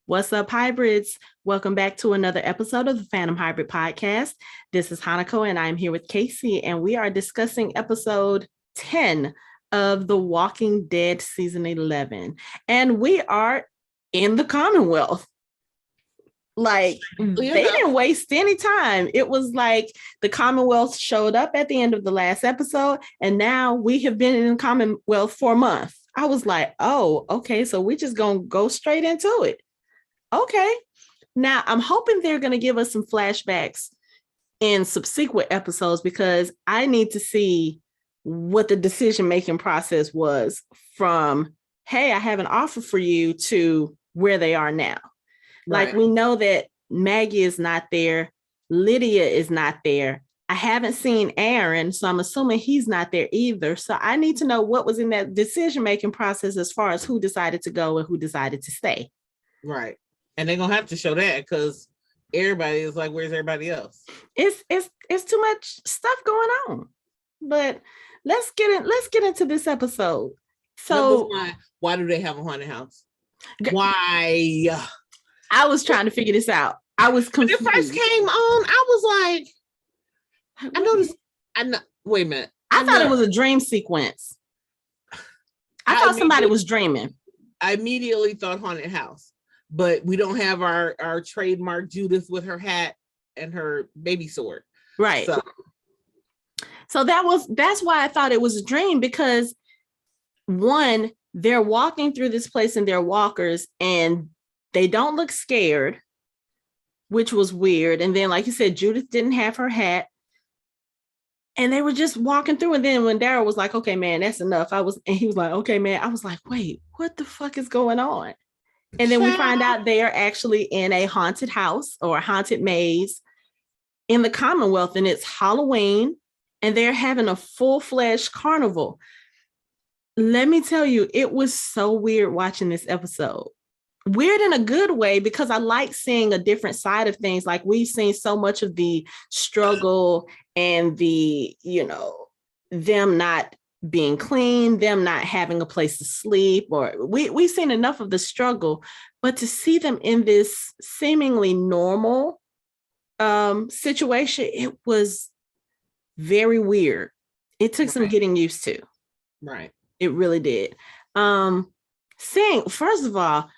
What's up, hybrids? Welcome back to another episode of the Fandom Hybrid Podcast. This is Hanako, and I'm here with Casey, and we are discussing episode 10 of The Walking Dead season 11. And we are in the Commonwealth. Like, they didn't waste any time. It was like the Commonwealth showed up at the end of the last episode, and now we have been in the Commonwealth for a month. I was like, oh, okay, so we're just going to go straight into it. Okay. Now, I'm hoping they're going to give us some flashbacks in subsequent episodes because I need to see what the decision-making process was from, hey, I have an offer for you, to where they are now. Right. Like, we know that Maggie is not there. Lydia is not there. I haven't seen Aaron, so I'm assuming he's not there either. So I need to know what was in that decision-making process as far as who decided to go and who decided to stay. Right. And they're gonna have to show that because everybody is like, where's everybody else? It's too much stuff going on. But let's get into this episode. So why do they have a haunted house? Why? I was trying to figure this out. I was confused. When it first came on, I was like, I noticed. Wait a minute. I thought it was a dream sequence. I thought somebody was dreaming. I immediately thought haunted house. But we don't have our trademark Judith with her hat and her baby sword. Right. So that's why I thought it was a dream, because one, they're walking through this place in their walkers and they don't look scared, which was weird. And then, like you said, Judith didn't have her hat. And they were just walking through. And then when Daryl was like, okay, man, that's enough. He was like, okay, man. I was like, wait, what the fuck is going on? And then we find out they are actually in a haunted house or a haunted maze in the Commonwealth, and it's Halloween, and they're having a full-fledged carnival. Let me tell you, it was so weird watching this episode. Weird in a good way, because I like seeing a different side of things. Like, we've seen so much of the struggle and the, them not being clean, them not having a place to sleep, or we've seen enough of the struggle, but to see them in this seemingly normal situation, it was very weird. It took some getting used to. Right. It really did. First of all,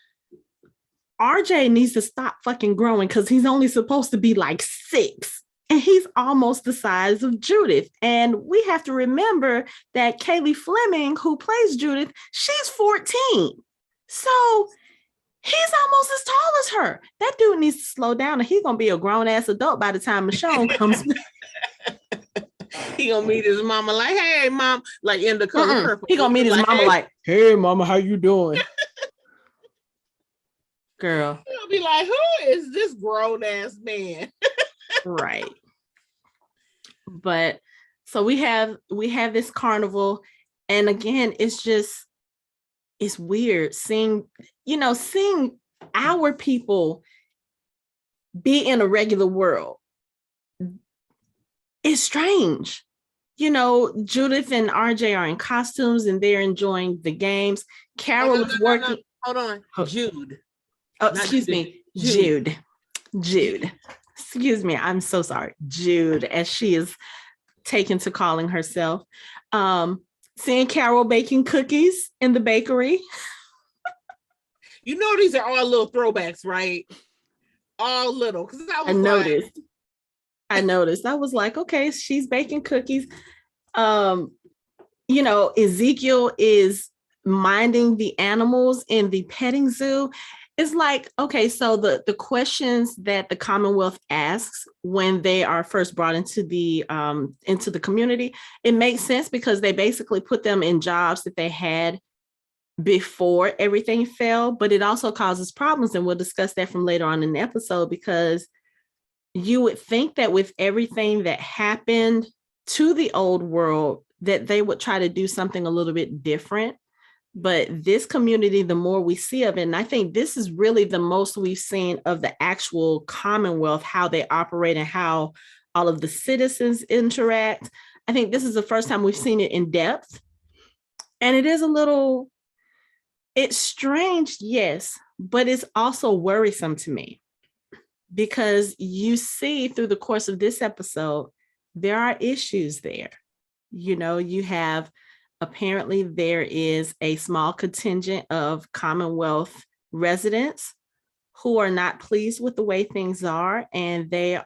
RJ needs to stop fucking growing, because he's only supposed to be like 6. And he's almost the size of Judith. And we have to remember that Kaylee Fleming, who plays Judith, she's 14. So he's almost as tall as her. That dude needs to slow down, and he's going to be a grown-ass adult by the time Michonne comes. He going to meet his mama like, hey, mom, like in the color purple. He going to meet his mama like, hey, mama, how you doing? Girl. He'll be like, who is this grown-ass man? Right. But so we have this carnival, and again, it's weird seeing our people be in a regular world. It's strange. Judith and RJ are in costumes and they're enjoying the games. Carol is working. No. Hold on. Jude. Oh, excuse me. Jude. Excuse me. I'm so sorry. Jude, as she is taken to calling herself. Seeing Carol baking cookies in the bakery. These are all little throwbacks, right? All little. Because I noticed. I was like, okay, she's baking cookies. Ezekiel is minding the animals in the petting zoo. It's like, okay, so the questions that the Commonwealth asks when they are first brought into the community, it makes sense, because they basically put them in jobs that they had before everything fell, but it also causes problems, and we'll discuss that from later on in the episode, because you would think that with everything that happened to the old world, that they would try to do something a little bit different. But this community, the more we see of it, and I think this is really the most we've seen of the actual Commonwealth, how they operate and how all of the citizens interact. I think this is the first time we've seen it in depth. And it is it's strange, yes, but it's also worrisome to me because you see through the course of this episode, there are issues there. You know, you have apparently there is a small contingent of Commonwealth residents who are not pleased with the way things are, and they're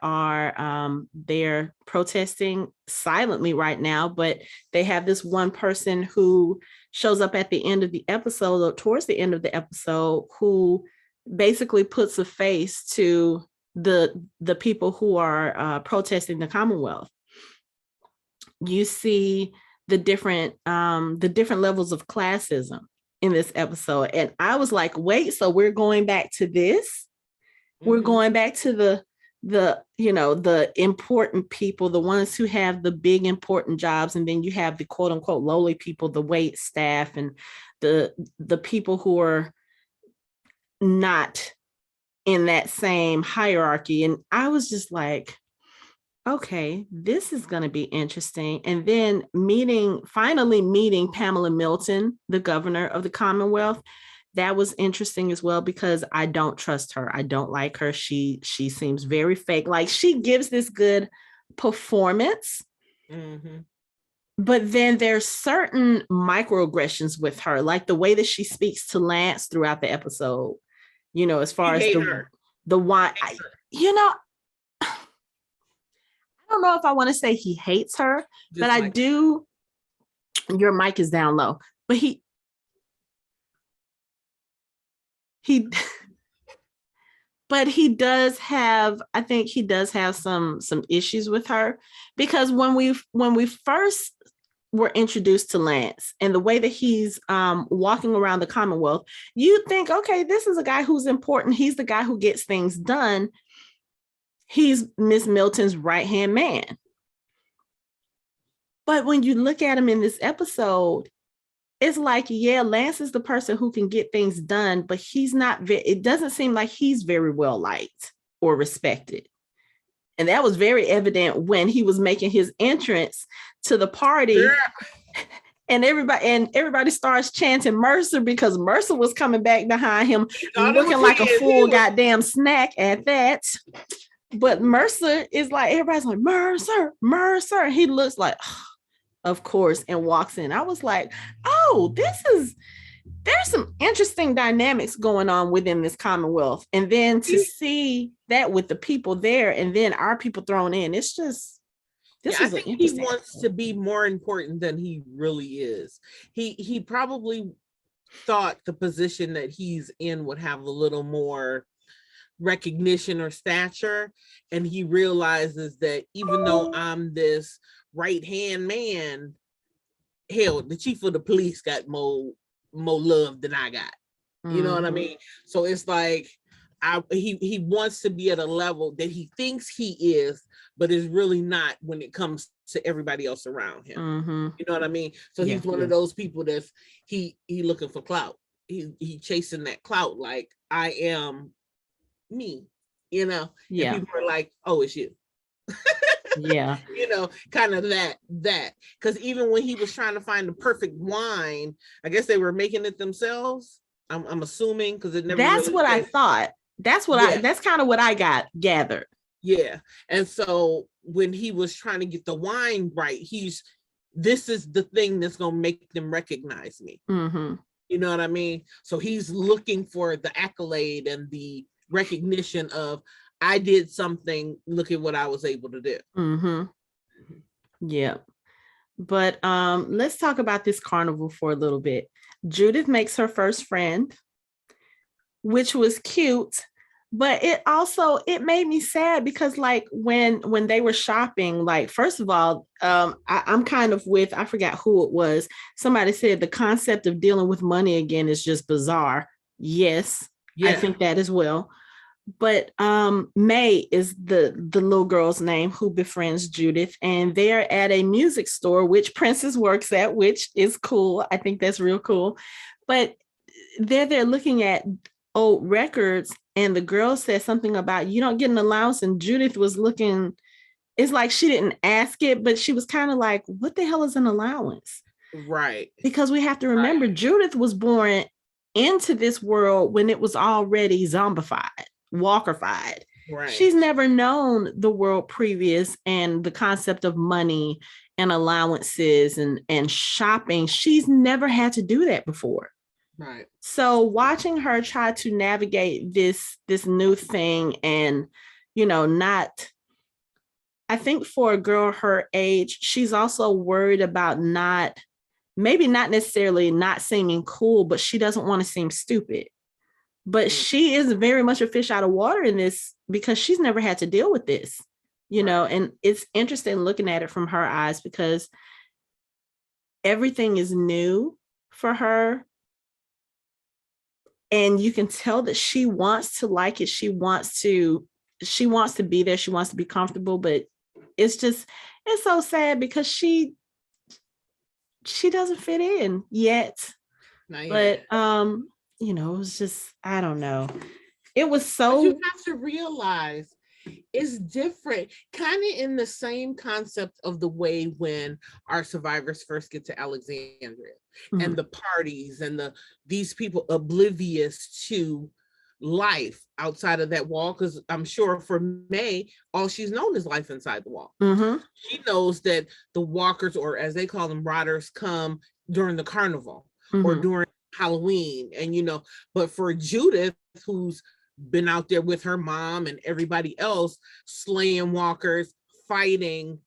protesting silently right now. But they have this one person who shows up at the end of the episode, or towards the end of the episode, who basically puts a face to the people who are protesting the Commonwealth. You see the different levels of classism in this episode, and I was like, wait, so we're going back to this? We're going back to the important people, the ones who have the big important jobs, and then you have the quote unquote lowly people, the wait staff, and the people who are not in that same hierarchy. And I was just like, okay, this is going to be interesting. And then finally meeting Pamela Milton, the governor of the Commonwealth, that was interesting as well, because I don't trust her. I don't like her. She seems very fake. Like, she gives this good performance, but then there's certain microaggressions with her, like the way that she speaks to Lance throughout the episode, you know, as far as the why, you know, I don't know if I want to say he hates her, but I do. Your mic is down low, but he but he does have, I think he does have some issues with her, because when we first were introduced to Lance and the way that he's walking around the Commonwealth, you think, okay, this is a guy who's important. He's the guy who gets things done. He's Miss Milton's right-hand man. But when you look at him in this episode, it's like, yeah, Lance is the person who can get things done, but he's not, it doesn't seem like he's very well liked or respected. And that was very evident when he was making his entrance to the party. Yeah. And everybody starts chanting Mercer, because Mercer was coming back behind him looking like a full goddamn snack at that. But Mercer is like, everybody's like, Mercer, Mercer. He looks like, of course, and walks in. I was like, oh, there's some interesting dynamics going on within this Commonwealth. And then to see that with the people there and then our people thrown in, it's just, I think he wants to be more important than he really is. He probably thought the position that he's in would have a little more recognition or stature, and he realizes that even though I'm this right-hand man, hell, the chief of the police got more love than I got. You know what I mean? So it's like he wants to be at a level that he thinks he is, but is really not when it comes to everybody else around him. You know what I mean? So he's one of those people that's he looking for clout. He chasing that clout, like, I am me, you know. And people are like, oh, it's you. Yeah. You know, kind of that because even when he was trying to find the perfect wine, I guess they were making it themselves. I'm assuming, because it never. That's really what I thought. That's what that's kind of what I gathered. Yeah. And so when he was trying to get the wine right, this is the thing that's gonna make them recognize me. You know what I mean? So he's looking for the accolade and the recognition of, I did something, look at what I was able to do. Yeah. But let's talk about this carnival for a little bit. Judith makes her first friend, which was cute, but it made me sad, because like when they were shopping, like, first of all, I'm kind of with, I forgot who it was. Somebody said the concept of dealing with money again is just bizarre. Yes, I think that as well. But May is the little girl's name who befriends Judith, and they're at a music store, which Princess works at, which is cool. I think that's real cool. But they're looking at old records, and the girl said something about, you don't get an allowance, and Judith was looking, it's like she didn't ask it, but she was kind of like, what the hell is an allowance? Right. Because we have to remember, Judith was born into this world when it was already zombified, walkerified. Right. She's never known the world previous and the concept of money and allowances and shopping. She's never had to do that before. Right. So watching her try to navigate this new thing and, not, I think for a girl her age, she's also worried about maybe not necessarily not seeming cool, but she doesn't want to seem stupid. But she is very much a fish out of water in this because she's never had to deal with this, and it's interesting looking at it from her eyes because everything is new for her. And you can tell that she wants to like it. She wants to be there. She wants to be comfortable, but it's so sad because she doesn't fit in yet. But it was just, I don't know. It was so. But you have to realize it's different, kind of in the same concept of the way when our survivors first get to Alexandria and the parties and these people oblivious to life outside of that wall, because I'm sure for May, all she's known is life inside the wall. She knows that the walkers, or as they call them, rotters, come during the carnival or during Halloween. And but for Judith, who's been out there with her mom and everybody else, slaying walkers, fighting,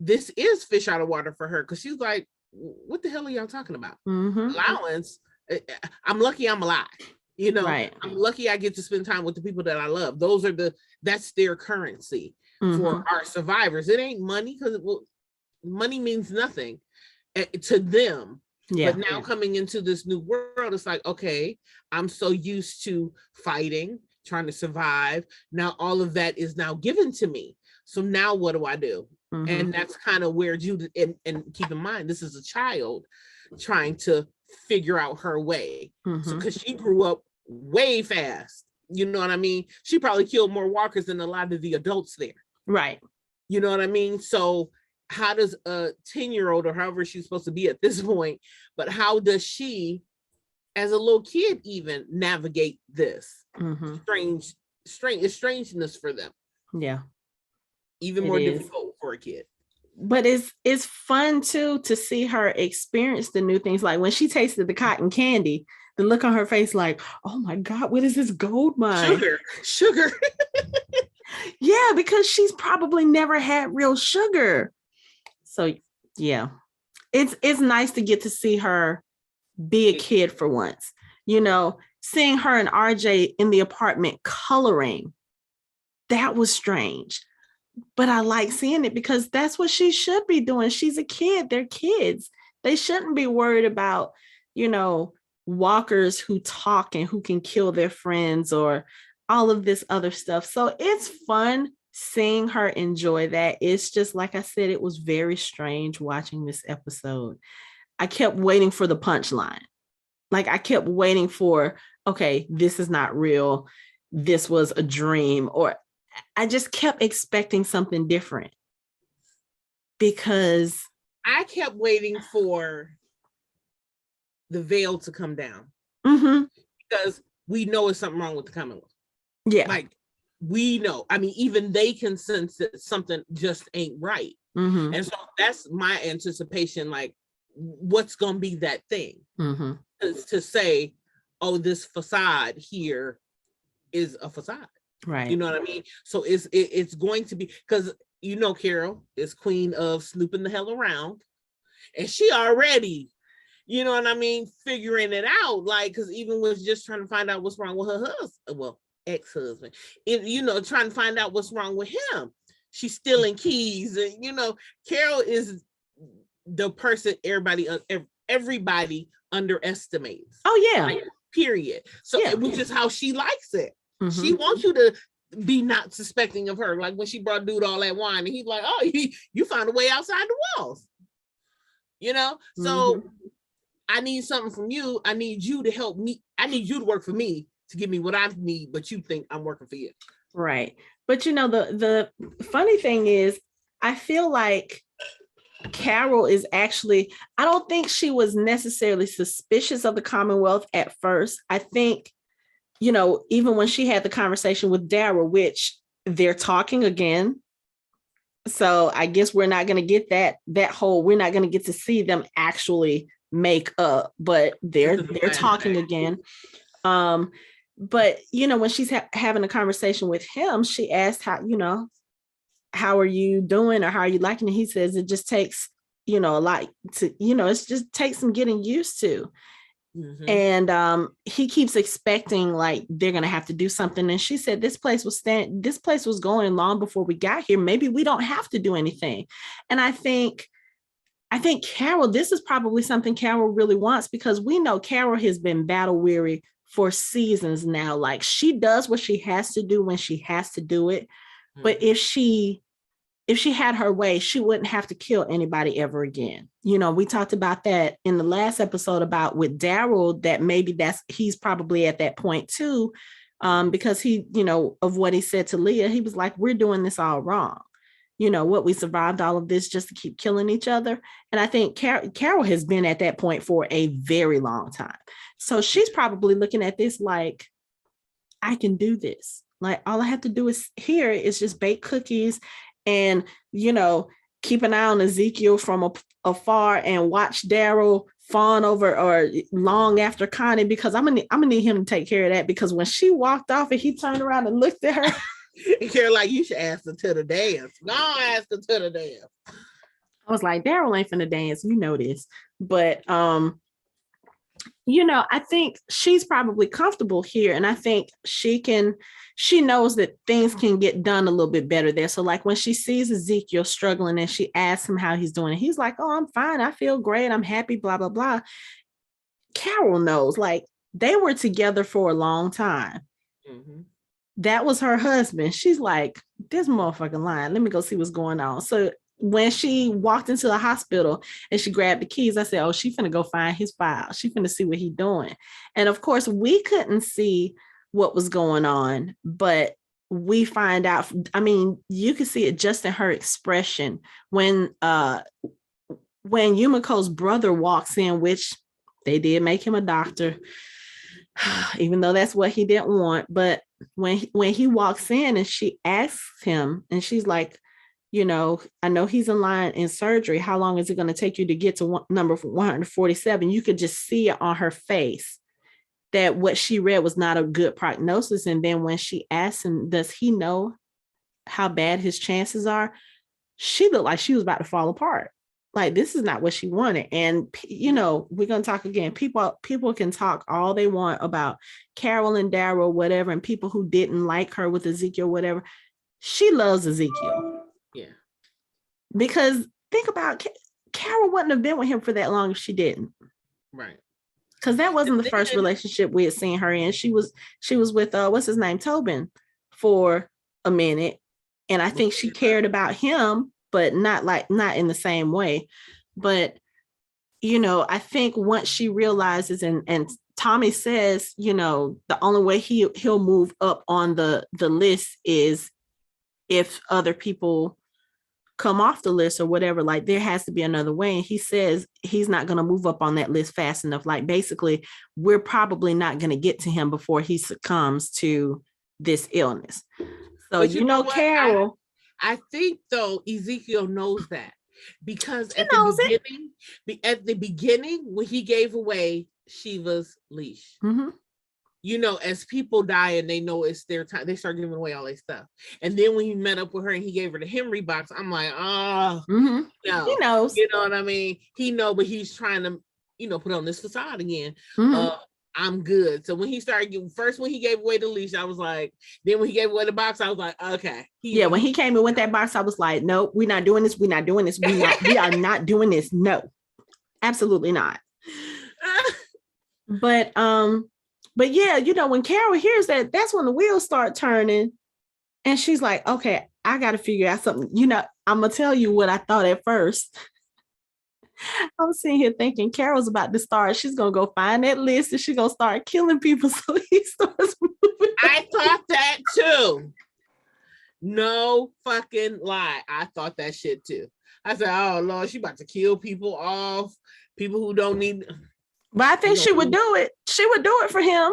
this is fish out of water for her, because she's like, what the hell are y'all talking about? Allowance? I'm lucky I'm alive. Right. I'm lucky I get to spend time with the people that I love. That's their currency for our survivors. It ain't money, because money means nothing to them. Yeah. But now coming into this new world, it's like, okay, I'm so used to fighting, trying to survive. Now all of that is now given to me. So now what do I do? And that's kind of where Judith, and keep in mind, this is a child trying to figure out her way. So because she grew up way fast, you know what I mean? She probably killed more walkers than a lot of the adults there. Right. You know what I mean? So how does a 10-year-old, or however she's supposed to be at this point, but how does she, as a little kid, even navigate this strangeness for them? Yeah. Even more difficult for a kid. But it's fun too to see her experience the new things. Like when she tasted the cotton candy, the look on her face, like, oh my God, what is this gold mine? Sugar. Yeah, because she's probably never had real sugar. So yeah, it's nice to get to see her be a kid for once. Seeing her and RJ in the apartment coloring, that was strange. But I like seeing it because that's what she should be doing. She's a kid. They're kids. They shouldn't be worried about, walkers who talk and who can kill their friends or all of this other stuff. So it's fun seeing her enjoy that. It's just, like I said, it was very strange watching this episode. I kept waiting for the punchline. Like I kept waiting for, okay, this is not real. This was a dream, or I just kept expecting something different because I kept waiting for the veil to come down because we know it's something wrong with the Commonwealth. Yeah. Like we know, I mean, even they can sense that something just ain't right. And so that's my anticipation. Like, what's going to be that thing to say, oh, this facade here is a facade. Right. You know what I mean? So it's going to be, because Carol is queen of snooping the hell around, and she already, you know what I mean, figuring it out. Like, because even was just trying to find out what's wrong with her husband, well, ex-husband, trying to find out what's wrong with him. She's stealing keys, and Carol is the person everybody underestimates. Oh yeah. Like, period. So which is how she likes it. She wants you to be not suspecting of her. Like when she brought dude all that wine and he's like, oh, you found a way outside the walls. So I need something from you. I need you to help me. I need you to work for me to give me what I need, but you think I'm working for you. Right. But the funny thing is, I feel like Carol is actually, I don't think she was necessarily suspicious of the Commonwealth at first. I think, even when she had the conversation with Daryl, which they're talking again. So I guess we're not going to get we're not going to get to see them actually make up, but they're talking again. But when she's having a conversation with him, she asked how are you doing or how are you liking it? He says it just takes, a lot to, it just takes some getting used to. Mm-hmm. And he keeps expecting like they're gonna have to do something. And she said this place was going long before we got here. Maybe we don't have to do anything. And I think Carol, this is probably something Carol really wants, because we know Carol has been battle weary for seasons now. Like, she does what she has to do when she has to do it. Mm-hmm. But if she had her way, she wouldn't have to kill anybody ever again. We talked about that in the last episode about with Daryl, that maybe he's probably at that point too, because he, of what he said to Leah, he was like, we're doing this all wrong. What we survived all of this just to keep killing each other. And I think Carol has been at that point for a very long time. So she's probably looking at this like, I can do this. Like, all I have to do is just bake cookies and, keep an eye on Ezekiel from afar and watch Daryl fawn over or long after Connie, because I'm gonna need him to take care of that. Because when she walked off and he turned around and looked at her, you're like, you should ask her to the dance. No, ask her to the dance. I was like, Daryl ain't finna dance, this. But I think she's probably comfortable here, and I think she knows that things can get done a little bit better there. So like when she sees Ezekiel struggling and she asks him how he's doing, and he's like, oh, I'm fine. I feel great. I'm happy, blah, blah, blah. Carol knows, like, they were together for a long time. Mm-hmm. That was her husband. She's like, this motherfucking lying. Let me go see what's going on. So when she walked into the hospital and she grabbed the keys, I said, oh, she finna go find his file. She finna see what he's doing. And of course, we couldn't see what was going on, but we find out, you can see it just in her expression when Yumiko's brother walks in, which they did make him a doctor, even though that's what he didn't want. But when he walks in and she asks him, and she's like, I know he's in line in surgery. How long is it going to take you to get to number 147? You could just see it on her face that what she read was not a good prognosis. And then when she asked him, does he know how bad his chances are? She looked like she was about to fall apart. Like, this is not what she wanted. And, we're going to talk again. People can talk all they want about Carol and Daryl, whatever, and people who didn't like her with Ezekiel, whatever. She loves Ezekiel. Yeah. Because think about Carol wouldn't have been with him for that long if she didn't. Right. Because that wasn't the first relationship we had seen her in. She was with what's his name, Tobin, for a minute. And I think she cared about him, but not in the same way. But I think once she realizes, and Tommy says, the only way he'll move up on the list is if other people come off the list or whatever. Like, there has to be another way. And he says he's not going to move up on that list fast enough. Like, basically, we're probably not going to get to him before he succumbs to this illness. So, Carol. I think, though, Ezekiel knows that, because at the beginning, when he gave away Shiva's leash, mm-hmm. As people die and they know it's their time, they start giving away all their stuff. And then when he met up with her and he gave her the Henry box, I'm like, oh, mm-hmm. No. He knows. You know what I mean? He knows, but he's trying to, put on this facade again. Mm-hmm. I'm good. So when he when he gave away the leash, I was like, then when he gave away the box, I was like, okay. When he came in with that box, I was like, nope, we're not doing this. We're not doing this. We are not doing this. No, absolutely not. But yeah, when Carol hears that, that's when the wheels start turning. And she's like, okay, I got to figure out something. I'm going to tell you what I thought at first. I was sitting here thinking Carol's about to start. She's going to go find that list and she's going to start killing people. So he starts moving. I thought that too. No fucking lie. I thought that shit too. I said, oh Lord, she about to kill people off, people who don't need. But I think she would do it. She would do it for him.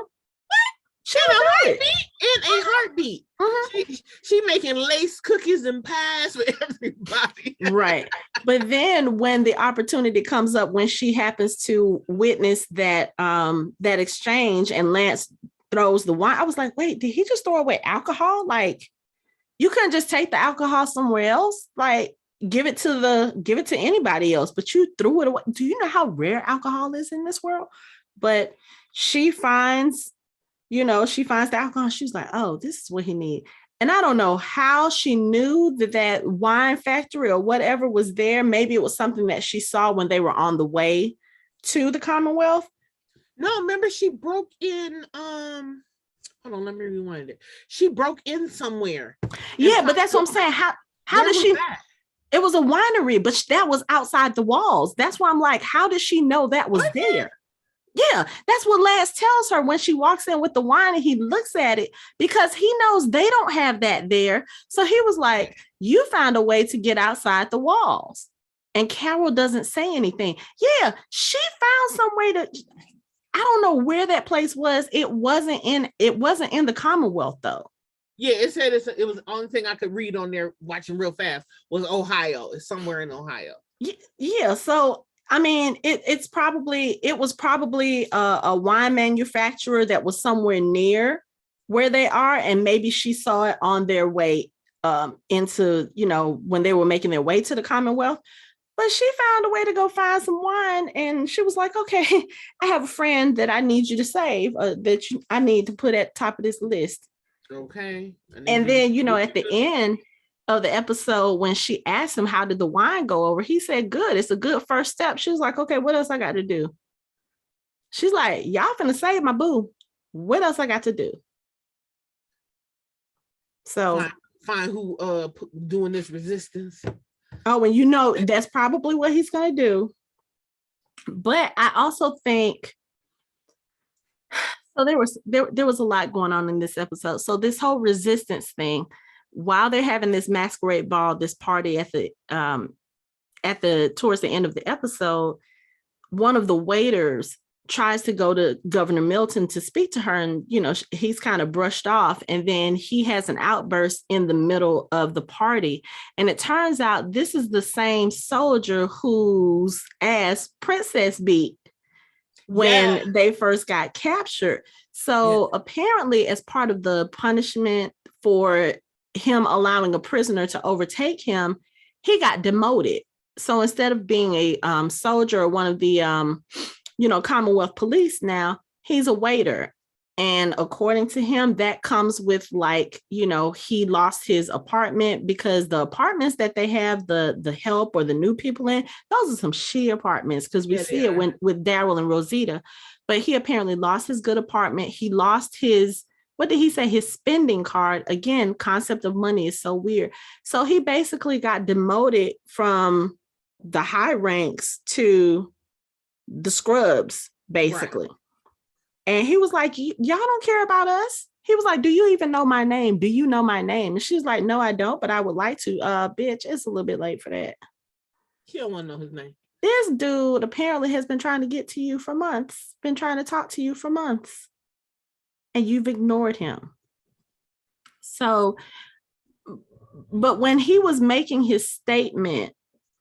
She in a heartbeat. In a heartbeat. Mm-hmm. She making lace cookies and pies for everybody. Right. But then when the opportunity comes up, when she happens to witness that that exchange and Lance throws the wine, I was like, wait, did he just throw away alcohol? Like, you couldn't just take the alcohol somewhere else, like give it to anybody else, but you threw it away. Do you know how rare alcohol is in this world? But she finds the alcohol. She's like, oh, this is what he needs. And I don't know how she knew that wine factory or whatever was there. Maybe it was something that she saw when they were on the way to the Commonwealth. No, remember she broke in, hold on, let me rewind it. She broke in somewhere. Yeah, but that's what I'm saying. How did she? That? It was a winery, but that was outside the walls. That's why I'm like, how did she know that was there? Yeah, that's what Lance tells her when she walks in with the wine and he looks at it, because he knows they don't have that there. So he was like, you found a way to get outside the walls. And Carol doesn't say anything. Yeah, she found some way to, I don't know where that place was. It wasn't in the Commonwealth though. Yeah, it said it was the only thing I could read on there watching real fast was Ohio. It's somewhere in Ohio. Yeah, so I mean, it was probably a wine manufacturer that was somewhere near where they are, and maybe she saw it on their way into, when they were making their way to the Commonwealth. But she found a way to go find some wine, and she was like, okay, I have a friend that I need you to save, I need to put at the top of this list. Okay. And then, at the end of the episode, when she asked him, how did the wine go over? He said, good. It's a good first step. She was like, okay, what else I got to do? She's like, y'all finna save my boo. What else I got to do? So find who doing this resistance. Oh, and that's probably what he's gonna do. But I also think so there was a lot going on in this episode. So this whole resistance thing, while they're having this masquerade ball, this party at the towards the end of the episode, one of the waiters tries to go to Governor Milton to speak to her, and he's kind of brushed off, and then he has an outburst in the middle of the party, and it turns out this is the same soldier whose ass Princess beat when they first got captured. So apparently, as part of the punishment for him allowing a prisoner to overtake him, he got demoted. So instead of being a soldier or one of the Commonwealth police, now he's a waiter. And according to him, that comes with he lost his apartment, because the apartments that they have the help or the new people in, those are some shitty apartments, because we see it with Daryl and Rosita. But he apparently lost his good apartment. He lost his, what did he say? His spending card. Again, concept of money is so weird. So he basically got demoted from the high ranks to the scrubs, basically. Right. And he was like, y'all don't care about us. He was like, do you even know my name? Do you know my name? And she's like, no, I don't, but I would like to. Bitch, it's a little bit late for that. He don't want to know his name. This dude apparently has been trying to get to you for months, been trying to talk to you for months, and you've ignored him. So, but when he was making his statement,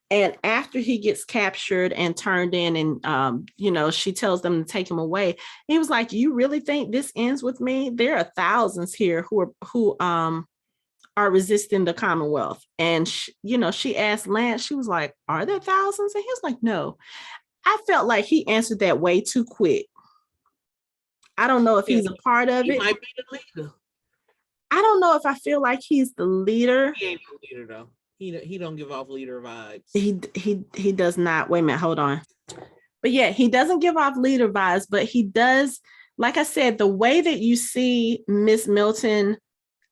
and after he gets captured and turned in, and she tells them to take him away, he was like, you really think this ends with me? There are thousands here who are resisting the Commonwealth. And she asked Lance, she was like, are there thousands? And he was like, no. I felt like he answered that way too quick. I don't know if he's a part of it. He might be the leader. I don't know if I feel like he's the leader. He ain't the leader though. He don't give off leader vibes. He does not. Wait a minute, hold on. But yeah, he doesn't give off leader vibes, but he does, like I said, the way that you see Miss Milton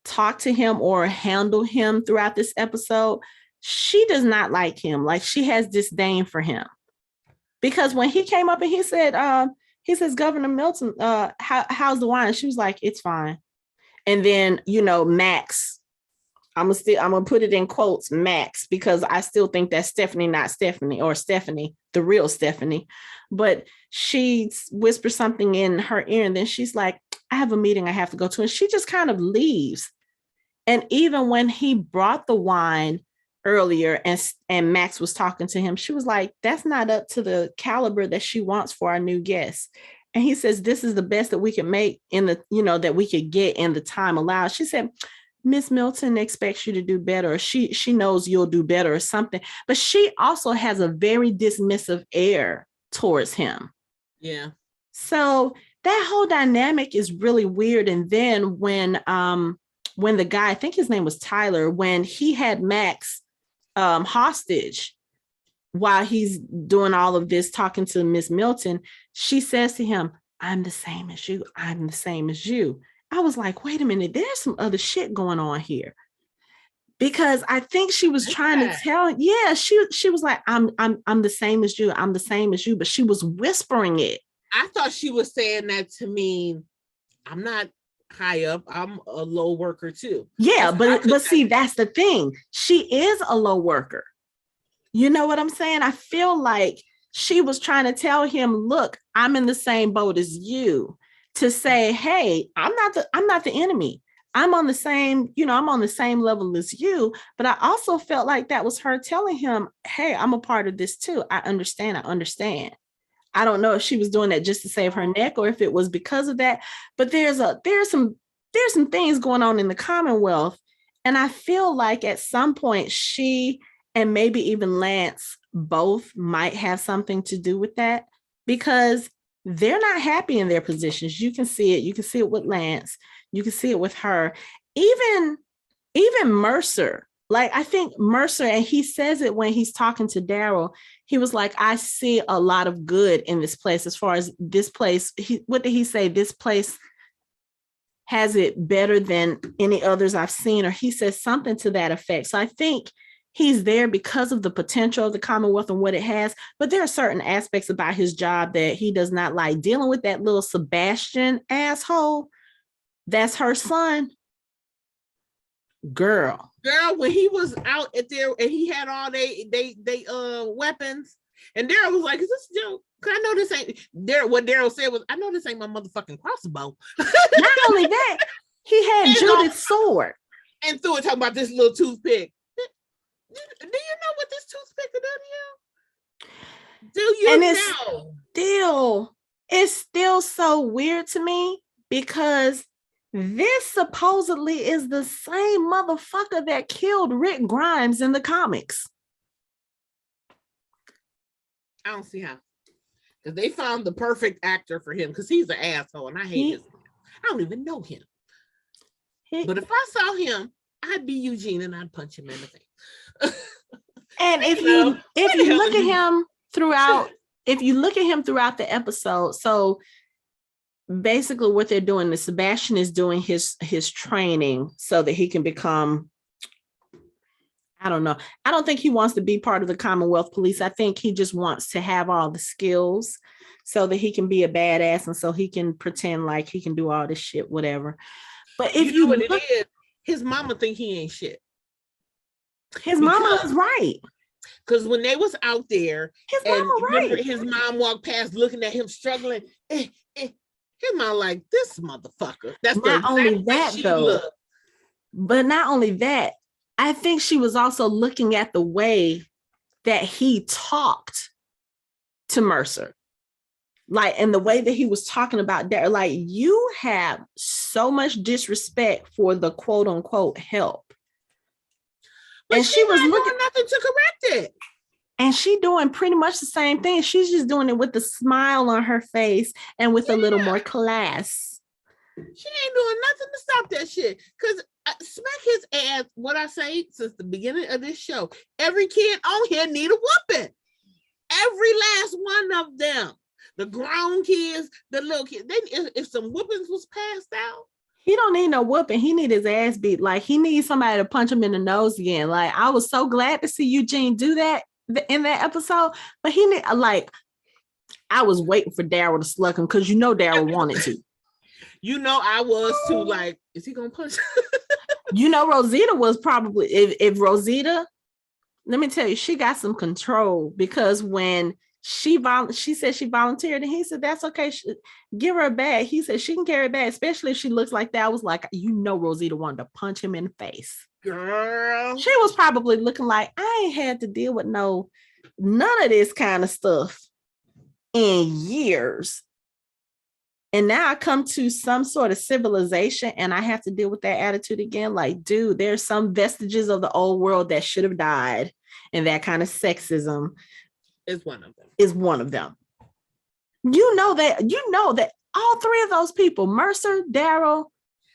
talk to him or handle him throughout this episode, she does not like him. Like, she has disdain for him. Because when he came up and he says, Governor Milton, how's the wine? She was like, it's fine. And then, Max I'm gonna put it in quotes, Max, because I still think that's Stephanie, not Stephanie, or Stephanie, the real Stephanie. But she whispers something in her ear, and then she's like, I have a meeting I have to go to. And she just kind of leaves. And even when he brought the wine earlier and Max was talking to him, she was like, that's not up to the caliber that she wants for our new guest. And he says, this is the best that we can make in the, that we could get in the time allowed. She said, Miss Milton expects you to do better, or she knows you'll do better or something. But she also has a very dismissive air towards him. Yeah. So that whole dynamic is really weird. And then when the guy, I think his name was Tyler, when he had Max hostage while he's doing all of this, talking to Miss Milton, she says to him, I'm the same as you. I'm the same as you. I was like, wait a minute, there's some other shit going on here. Because I think she was trying to tell, she was like, I'm the same as you. I'm the same as you. But she was whispering it. I thought she was saying that to mean I'm not high up. I'm a low worker too. Yeah, but see, that's the thing. She is a low worker. You know what I'm saying? I feel like she was trying to tell him, look, I'm in the same boat as you, to say, hey, I'm not the enemy. I'm on the same, I'm on the same level as you. But I also felt like that was her telling him, hey, I'm a part of this too. I understand. I don't know if she was doing that just to save her neck or if it was because of that. But there's some things going on in the Commonwealth. And I feel like at some point she and maybe even Lance both might have something to do with that, because they're not happy in their positions. You can see it. You can see it with Lance. You can see it with her. Even Mercer. Like, I think Mercer, and he says it when he's talking to Daryl, he was like, I see a lot of good in this place. As far as this place, what did he say? This place has it better than any others I've seen, or he says something to that effect. So I think he's there because of the potential of the Commonwealth and what it has. But there are certain aspects about his job that he does not like. Dealing with that little Sebastian asshole, that's her son. Girl, when he was out at there and he had all they weapons, and Daryl was like, is this a joke? Cause I know this ain't Daryl. What Daryl said was, I know this ain't my motherfucking crossbow. Not only that, he had Judith's sword and threw it, talking about this little toothpick. Do you know what this toothpick done to you? Do you know? It's still so weird to me, because this supposedly is the same motherfucker that killed Rick Grimes in the comics. I don't see how. Because they found the perfect actor for him, because he's an asshole and I hate him. I don't even know him. But if I saw him, I'd be Eugene and I'd punch him in the face. And if you look at him throughout the episode, so basically what they're doing is Sebastian is doing his training so that he can become, I don't know. I don't think he wants to be part of the Commonwealth Police. I think he just wants to have all the skills so that he can be a badass and so he can pretend like he can do all this shit, whatever. But if you know what it is, his mama think he ain't shit. His mama is right. Because when they was out there, his mom walked past looking at him struggling. His mom like, this motherfucker. That's not only that though. But not only that, I think she was also looking at the way that he talked to Mercer. Like, and the way that he was talking about that, like, you have so much disrespect for the quote unquote help. But and she was looking nothing to correct it. And she doing pretty much the same thing. She's just doing it with a smile on her face and with a little more class. She ain't doing nothing to stop that shit. Because smack his ass, what I say since the beginning of this show, every kid on here need a whooping. Every last one of them. The grown kids, the little kids. If some whoopings was passed out. He don't need no whooping. He need his ass beat. Like, he needs somebody to punch him in the nose again. Like, I was so glad to see Eugene do that in that episode. But he need, like, I was waiting for Daryl to slug him, because Daryl wanted to. I was too. Like, is he gonna punch? You know, Rosita was probably, if Rosita, let me tell you, she got some control, because when she said she volunteered, and he said, that's okay. Give her a bag. He said she can carry a bag, especially if she looks like that. I was like, you know, Rosita wanted to punch him in the face. Girl. She was probably looking like, I ain't had to deal with none of this kind of stuff in years. And now I come to some sort of civilization and I have to deal with that attitude again. Like, dude, there's some vestiges of the old world that should have died. And that kind of sexism is one of them. You know that all three of those people, Mercer, Daryl,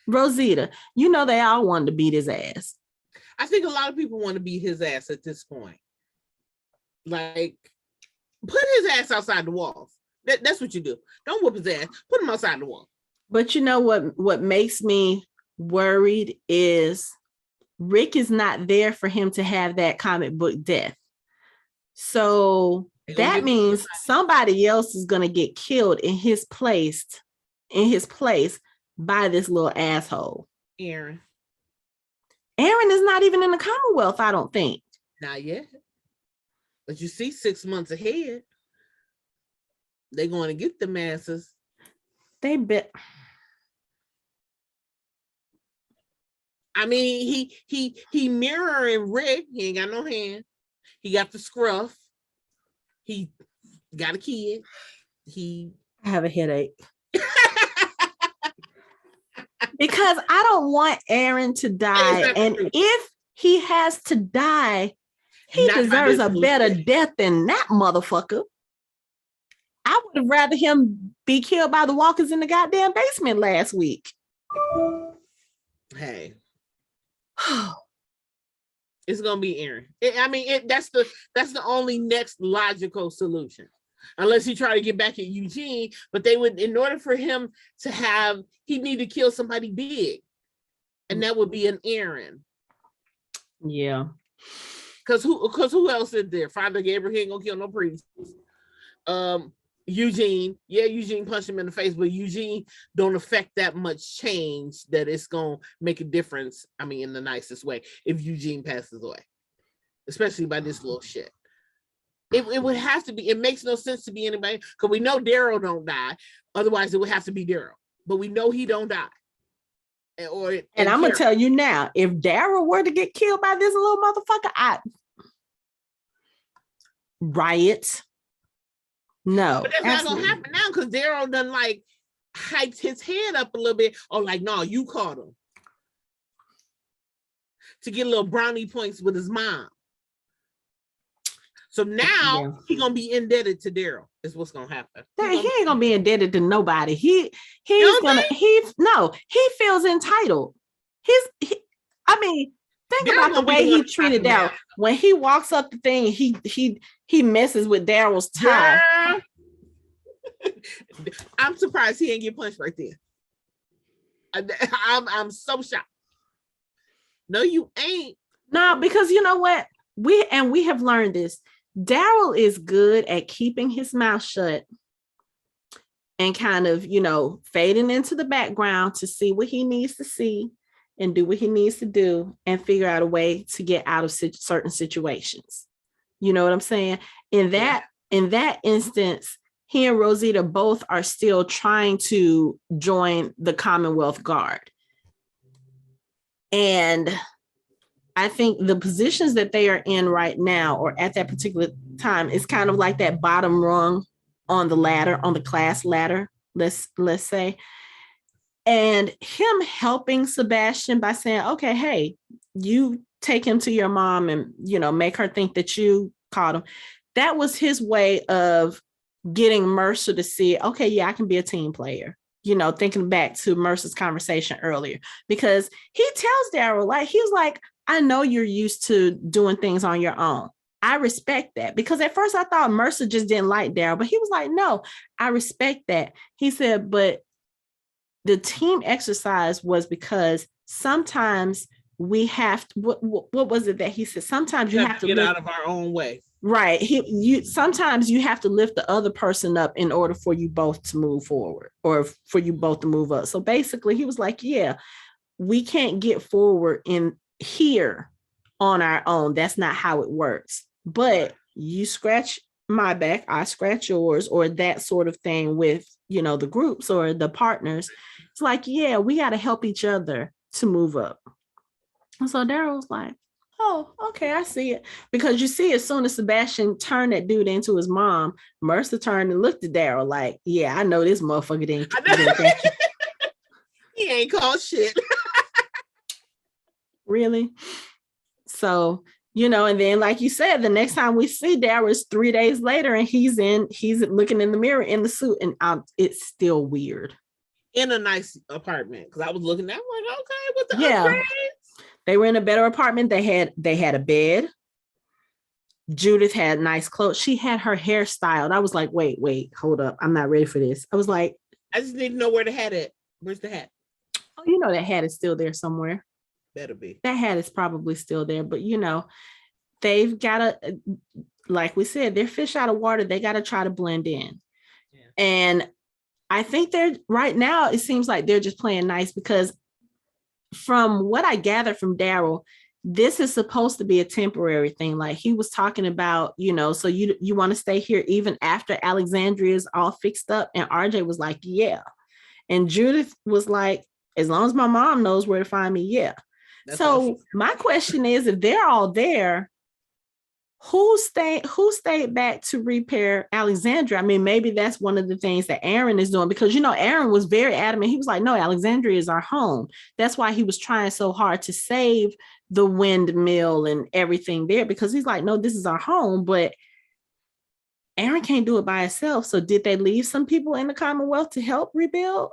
Rosita, you know, they all wanted to beat his ass. I think a lot of people want to beat his ass at this point. Like, put his ass outside the walls. That's what you do. Don't whoop his ass. Put him outside the wall. But you know what makes me worried is Rick is not there for him to have that comic book death. So that means somebody else is going to get killed in his place by this little asshole. Aaron is not even in the Commonwealth, I don't think. Not yet. But you see, 6 months ahead, they're going to get the masses. They bet. I mean, he mirroring Rick. He ain't got no hand. He got the scruff. He got a kid. I have a headache. Because I don't want Aaron to die. And if he has to die, he deserves a better death than that motherfucker. I would have rather him be killed by the walkers in the goddamn basement last week. Hey. It's gonna be Aaron. That's the only next logical solution, unless he try to get back at Eugene. But they would, in order for him to have, he need to kill somebody big, and that would be an Aaron. Yeah, because who else is there? Father Gabriel, he ain't gonna kill no priest. Eugene, Eugene punched him in the face, but Eugene don't affect that much change that it's gonna make a difference. I mean, in the nicest way, if Eugene passes away, especially by this little shit. It would have to be. It makes no sense to be anybody, because we know Daryl don't die. Otherwise, it would have to be Daryl. But we know he don't die. And I'm gonna tell you now, if Daryl were to get killed by this little motherfucker, riot. No, but that's not gonna happen now, because Daryl done like hyped his head up a little bit. Oh, like, no, you caught him, to get a little brownie points with his mom. So now he's gonna be indebted to Daryl. Is what's gonna happen. He ain't gonna be indebted to nobody. He feels entitled. Think about the way he treated Daryl. When he walks up the thing, he messes with Daryl's tie. I'm surprised he ain't get punched right there. I'm so shocked. No, you ain't. No, because you know what? We have learned this. Daryl is good at keeping his mouth shut and kind of, fading into the background to see what he needs to see and do what he needs to do and figure out a way to get out of certain situations. You know what I'm saying? In that instance, he and Rosita both are still trying to join the Commonwealth Guard. And I think the positions that they are in right now, or at that particular time, is kind of like that bottom rung on the ladder, on the class ladder, let's say. And him helping Sebastian by saying, okay, hey, you take him to your mom and, make her think that you caught him. That was his way of getting Mercer to see, okay, yeah, I can be a team player. Thinking back to Mercer's conversation earlier, because he tells Daryl, he was like, I know you're used to doing things on your own. I respect that, because at first I thought Mercer just didn't like Daryl, but he was like, no, I respect that. He said, but the team exercise was because sometimes we have to, what was it that he said? Sometimes you have to get out of our own way. Right. Sometimes you have to lift the other person up in order for you both to move forward, or for you both to move up. So basically he was like, yeah, we can't get forward in here on our own. That's not how it works. But you scratch my back, I scratch yours, or that sort of thing with, you know, the groups or the partners. It's like, yeah, we got to help each other to move up. And so Daryl was like, oh, okay, I see it. Because you see, as soon as Sebastian turned that dude into his mom, Mercer turned and looked at Daryl like, yeah, I know this motherfucker didn't catch you. He ain't called shit. Really? So, you know, and then like you said, the next time we see Daryl is 3 days later and he's looking in the mirror in the suit, and it's still weird. In a nice apartment. Because I was looking at like, okay, with the upgrades. They were in a better apartment. They had a bed. Judith had nice clothes. She had her hair styled. I was like, wait, hold up. I'm not ready for this. I was like, I just need to know where the hat is. Where's the hat? Oh, you know, that hat is still there somewhere. Better be. That hat is probably still there, but you know, they've got to, like we said, they're fish out of water. They got to try to blend in. Yeah. And I think they're right now, it seems like they're just playing nice, because from what I gathered from Daryl, this is supposed to be a temporary thing. Like he was talking about, you know, so you want to stay here even after Alexandria is all fixed up. And RJ was like, yeah. And Judith was like, as long as my mom knows where to find me, yeah. That's so awesome. My question is, if they're all there, who stayed back to repair Alexandria? I mean, maybe that's one of the things that Aaron is doing, because, you know, Aaron was very adamant. He was like, no, Alexandria is our home. That's why he was trying so hard to save the windmill and everything there, because he's like, no, this is our home. But Aaron can't do it by himself. So did they leave some people in the Commonwealth to help rebuild?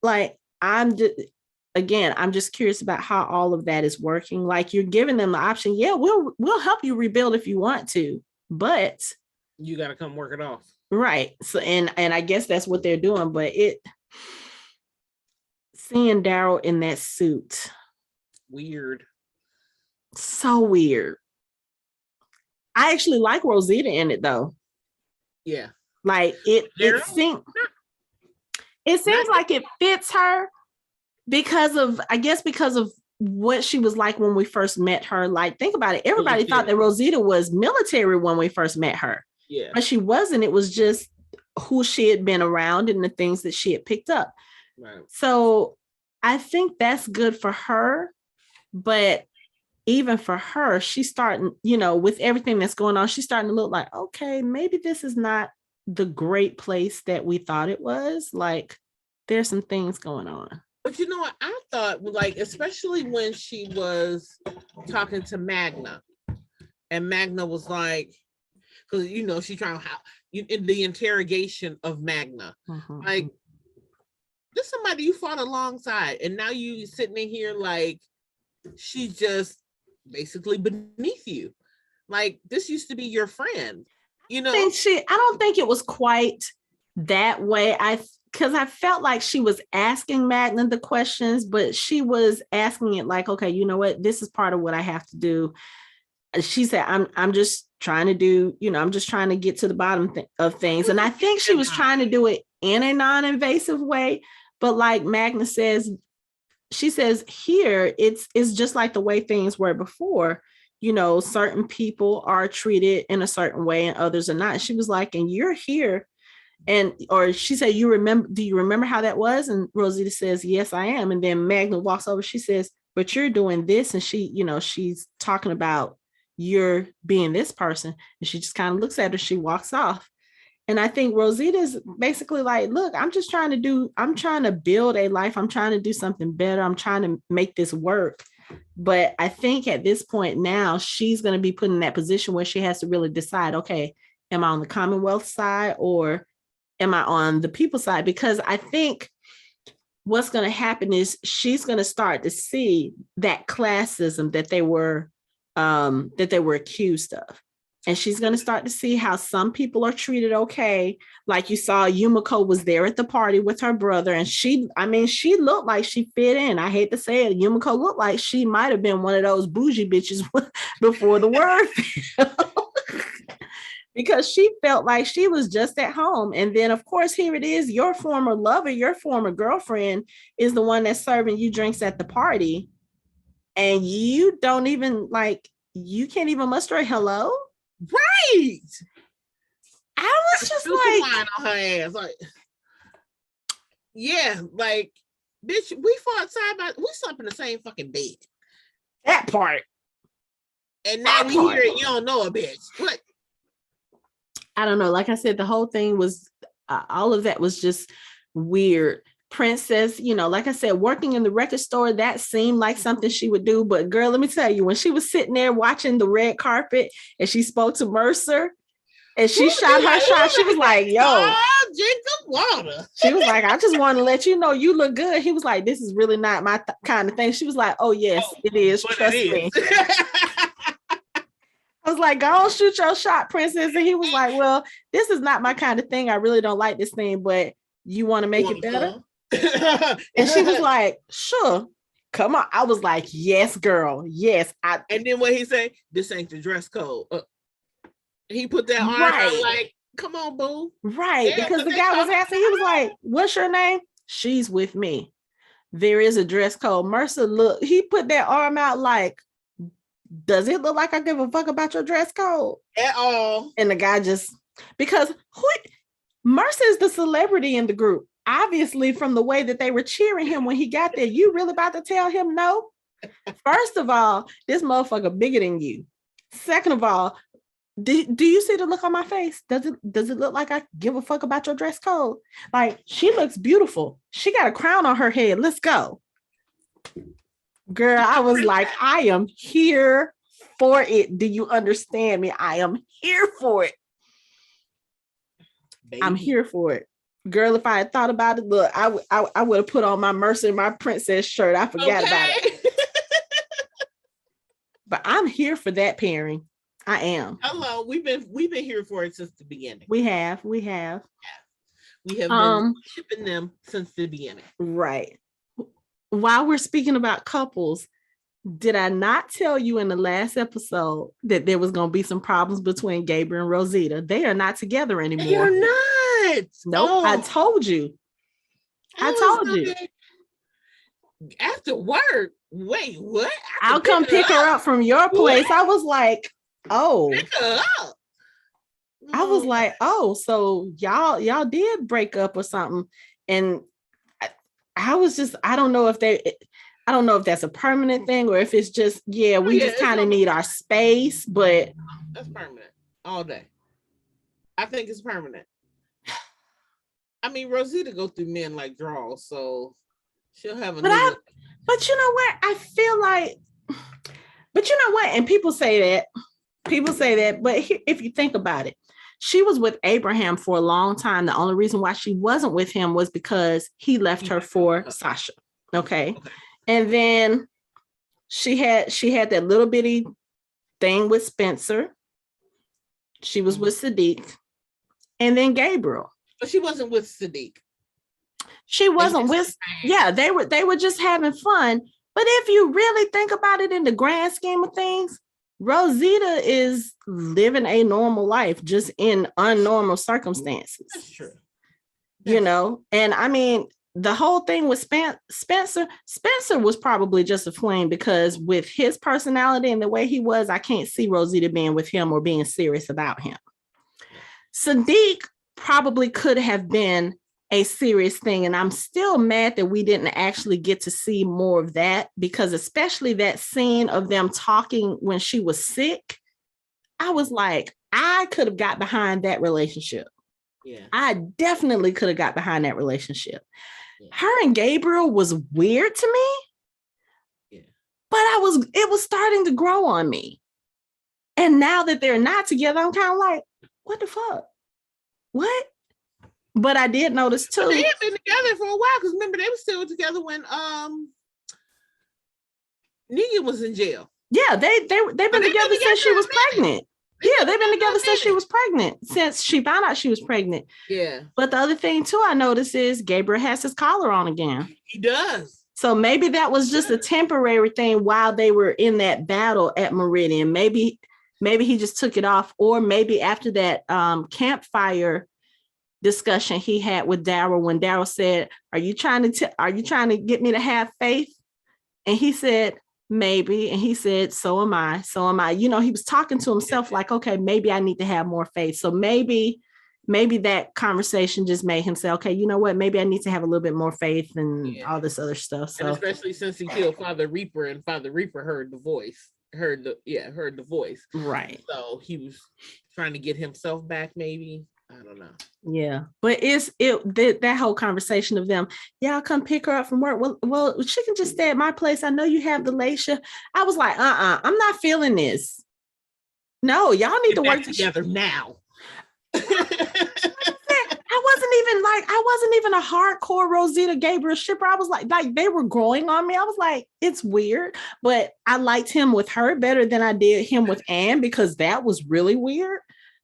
Like, I'm just curious about how all of that is working. Like, you're giving them the option. Yeah, we'll help you rebuild if you want to, but you got to come work it off. Right. So, and I guess that's what they're doing, but seeing Daryl in that suit. Weird. So weird. I actually like Rosita in it though. Yeah. Like it seems like it fits her because of what she was like when we first met her. Like, think about it. Everybody thought that Rosita was military when we first met her. Yeah. But she wasn't. It was just who she had been around and the things that she had picked up. Right. So I think that's good for her. But even for her, she's starting, you know, with everything that's going on, she's starting to look like, okay, maybe this is not the great place that we thought it was. Like, there's some things going on. But you know what? I thought, like, especially when she was talking to Magna, and Magna was like, because, you know, she's trying in the interrogation of Magna, like, this is somebody you fought alongside, and now you sitting in here like she's just basically beneath you. Like, this used to be your friend, you know? I don't think it was quite that way. Because I felt like she was asking Magna the questions, but she was asking it like, okay, you know what? This is part of what I have to do. She said, I'm just trying to do, you know, I'm just trying to get to the bottom of things. And I think she was trying to do it in a non-invasive way. But like Magna says, she says here, it's just like the way things were before. You know, certain people are treated in a certain way and others are not. She was like, and you're here. Or she said, do you remember how that was? And Rosita says, yes, I am. And then Magna walks over. She says, but you're doing this. And she, you know, she's talking about you're being this person. And she just kind of looks at her. She walks off. And I think Rosita's basically like, look, I'm trying to build a life. I'm trying to do something better. I'm trying to make this work. But I think at this point now, she's going to be put in that position where she has to really decide, okay, am I on the Commonwealth side or am I on the people side? Because I think what's going to happen is she's going to start to see that classism that they were accused of. And she's going to start to see how some people are treated okay. Like you saw, Yumiko was there at the party with her brother. And she looked like she fit in. I hate to say it. Yumiko looked like she might have been one of those bougie bitches before the word. because she felt like she was just at home. And then, of course, here it is, your former lover, your former girlfriend is the one that's serving you drinks at the party. And you don't even like, you can't even muster a hello. Right. I was just like, on her ass. Like, yeah, like, bitch, we slept in the same fucking bed. That part. And now we hear it, you don't know a bitch. What? I don't know. Like I said, the whole thing was, all of that was just weird. Princess, like I said, working in the record store, that seemed like something she would do. But girl, let me tell you, when she was sitting there watching the red carpet and she spoke to Mercer and she shot her shot, she was like, yo, drink of water. She was like, I just want to let you know you look good. He was like, this is really not my kind of thing. She was like, oh, yes, it is. Trust me. I was like, go on, shoot your shot, princess. And he was like, well, this is not my kind of thing. I really don't like this thing, but you want to make it better? And she was like, sure, come on. I was like, yes, girl. Yes. And then what he said, this ain't the dress code. He put that arm out like, come on, boo. Right. Yeah, because the guy was asking, he was like, what's your name? She's with me. There is a dress code. Mercer, look, he put that arm out like, does it look like I give a fuck about your dress code? At all. And the guy just, because Mercer is the celebrity in the group. Obviously, from the way that they were cheering him when he got there, you really about to tell him no? First of all, this motherfucker bigger than you. Second of all, do you see the look on my face? Does it look like I give a fuck about your dress code? Like, she looks beautiful. She got a crown on her head. Let's go. Girl, I was like, I am here for it. Do you understand me? I am here for it. Baby. I'm here for it. Girl, if I had thought about it, look, I would have put on my Mercer and my princess shirt. I forgot about it. But I'm here for that pairing. I am. Hello, we've been here for it since the beginning. We have. We have been shipping them since the beginning. Right. While we're speaking about couples, did I not tell you in the last episode that there was going to be some problems between Gabriel and Rosita? They are not together anymore. They are not. Nope. Oh. I told you. I told you. After work. Wait, what? I'll come pick her up from your place. What? I was like, oh. Pick her up. I was like, oh, so y'all did break up or something. And I was just, I don't know if that's a permanent thing or if it's just, we just kind of need our space, but. That's permanent all day. I think it's permanent. I mean, Rosita go through men like draws, so she'll have a but you know what? I feel like, but you know what? And people say that, but if you think about it, she was with Abraham for a long time. The only reason why she wasn't with him was because he left her for Sasha. Okay. And then she had that little bitty thing with Spencer. She was with Sadiq. And then Gabriel. But she wasn't with Sadiq. She wasn't with, they were just having fun. But if you really think about it in the grand scheme of things, Rosita is living a normal life, just in unnormal circumstances. That's true. And I mean, the whole thing with Spencer was probably just a fling because with his personality and the way he was, I can't see Rosita being with him or being serious about him. Sadiq probably could have been a serious thing. And I'm still mad that we didn't actually get to see more of that, because especially that scene of them talking when she was sick, I was like, I could have got behind that relationship. Yeah, I definitely could have got behind that relationship. Yeah. Her and Gabriel was weird to me. Yeah. But it was starting to grow on me. And now that they're not together, I'm kind of like, what the fuck? What? But I did notice too. But they had been together for a while, because remember they were still together when Negan was in jail. Yeah, they've been together since she was pregnant. Yeah, they've been together since she was pregnant, since she found out she was pregnant. Yeah. But the other thing too I noticed is Gabriel has his collar on again. He does. So maybe that was just a temporary thing while they were in that battle at Meridian. Maybe maybe he just took it off, or maybe after that campfire discussion he had with Daryl, when Daryl said, are you trying to get me to have faith? And he said, maybe. And he said, so am I. So am I. He was talking to himself like, okay, maybe I need to have more faith. So maybe that conversation just made him say, okay, you know what? Maybe I need to have a little bit more faith and all this other stuff. So, and especially since he killed Father Reaper, and Father Reaper heard the voice. Heard the voice. Right. So he was trying to get himself back, maybe. I don't know. Yeah, but that whole conversation of them, I'll come pick her up from work. Well, she can just stay at my place. I know you have the Lacia. I was like, I'm not feeling this. No, y'all need to work together now. I wasn't even a hardcore Rosita Gabriel shipper. I was like they were growing on me. I was like, it's weird, but I liked him with her better than I did him with Anne, because that was really weird.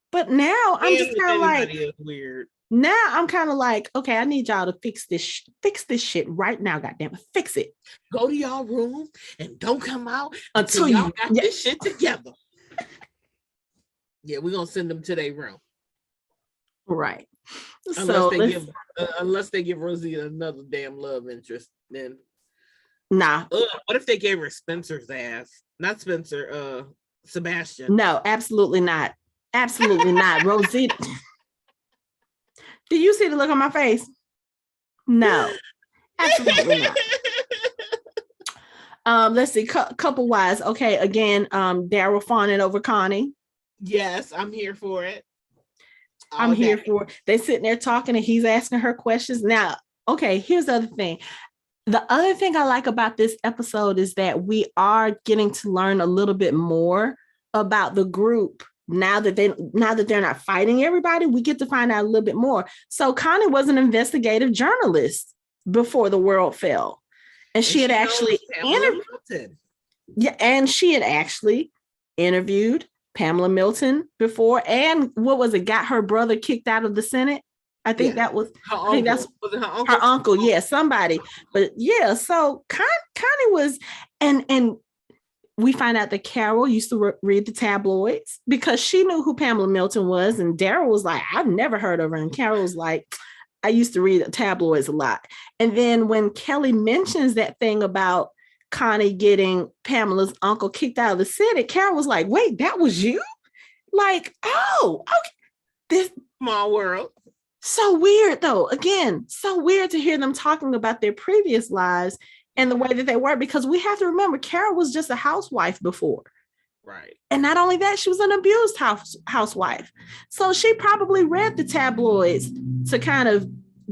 But now I'm just kind of like, weird. Now I'm kind of like, okay, I need y'all to fix this shit right now. Goddamn it, fix it. Go to y'all room and don't come out until y'all got this shit together. Yeah, we're gonna send them to their room. Right. Unless they give Rosita another damn love interest, then nah. What if they gave her Spencer's ass? Not Spencer, Sebastian. No, absolutely not. Absolutely not. Rosita. Do you see the look on my face? No, absolutely not. Let's see, couple wise. Okay, again, Daryl fawning over Connie. Yes, I'm here for it. I'm here for it. They sitting there talking and he's asking her questions. Now, okay, here's the other thing. The other thing I like about this episode is that we are getting to learn a little bit more about the group. Now that they're not fighting everybody, we get to find out a little bit more. So Connie was an investigative journalist before the world fell. And she had actually interviewed Pamela Milton before. And what was it? Got her brother kicked out of the Senate. I think that was her uncle. Her uncle. Yeah, somebody. But yeah, so Connie was, and we find out that Carol used to read the tabloids because she knew who Pamela Milton was. And Daryl was like, I've never heard of her. And Carol was like, I used to read the tabloids a lot. And then when Kelly mentions that thing about Connie getting Pamela's uncle kicked out of the Senate, Carol was like, wait, that was you? Like, oh, okay. This small world. So weird, though. Again, so weird to hear them talking about their previous lives and the way that they were, because we have to remember Carol was just a housewife before. Right. And not only that, she was an abused housewife. So she probably read the tabloids to kind of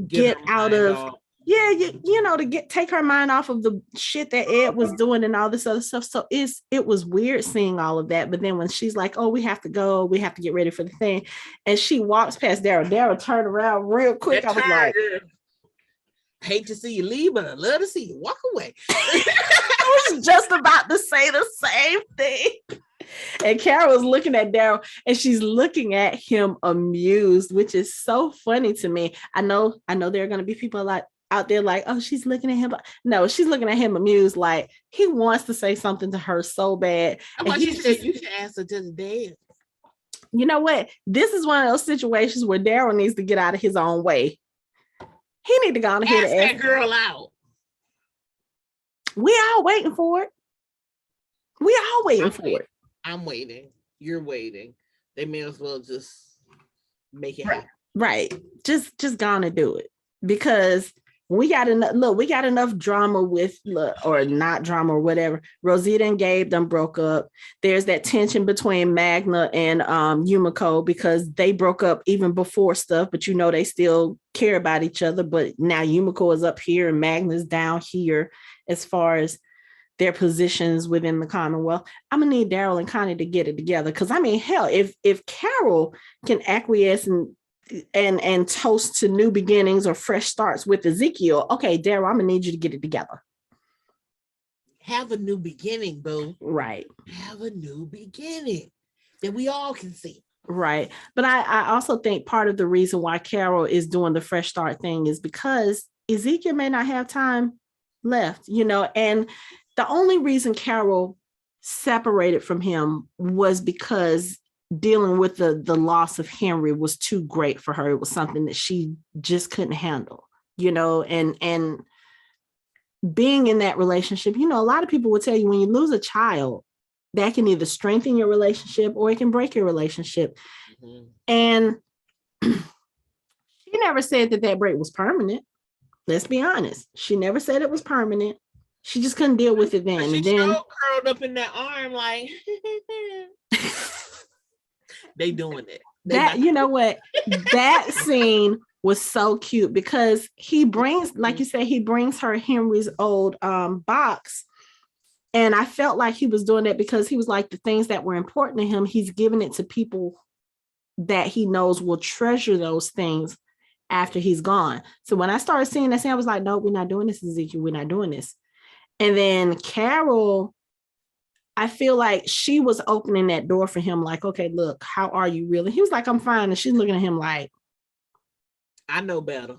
get out of, to take her mind off of the shit that Ed was doing and all this other stuff. So it was weird seeing all of that. But then when she's like, oh, we have to go, we have to get ready for the thing. And she walks past Daryl turned around real quick. I was like, hate to see you leave, but I love to see you walk away. I was just about to say the same thing. And Carol was looking at Daryl and she's looking at him amused, which is so funny to me. I know there are going to be people like out there like, oh, she's looking at him. No, she's looking at him amused, like he wants to say something to her so bad. And she said, you should ask her to the dance. You know what? This is one of those situations where Daryl needs to get out of his own way. He need to go on ahead and ask that girl out. We all waiting for it. I'm waiting. You're waiting. They may as well just make it happen. Right. Just gonna do it, because we got enough drama with, or not drama or whatever. Rosita and Gabe done broke up. There's that tension between Magna and Yumiko, because they broke up even before stuff, but they still care about each other. But now Yumiko is up here and Magna's down here as far as their positions within the Commonwealth. I'm gonna need Daryl and Connie to get it together, because I mean, hell, if Carol can acquiesce and toast to new beginnings or fresh starts with Ezekiel, okay, Daryl, I'm gonna need you to get it together. Have a new beginning, boo. Right. Have a new beginning that we all can see. Right. But I also think part of the reason why Carol is doing the fresh start thing is because Ezekiel may not have time left, and the only reason Carol separated from him was because dealing with the loss of Henry was too great for her. It was something that she just couldn't handle, and being in that relationship, a lot of people will tell you when you lose a child, that can either strengthen your relationship or it can break your relationship. Mm-hmm. And she never said that break was permanent. Let's be honest. She never said it was permanent. She just couldn't deal with it then. She and then curled up in that arm like they doing it. You know what? That scene was so cute because he brings, like you said, he brings her Henry's old box. And I felt like he was doing that because he was like, the things that were important to him, he's giving it to people that he knows will treasure those things after he's gone. So when I started seeing that scene, I was like, no, we're not doing this, Ezekiel. We're not doing this. And then Carol, I feel like she was opening that door for him. Like, okay, look, how are you really? He was like, I'm fine. And she's looking at him like, I know better.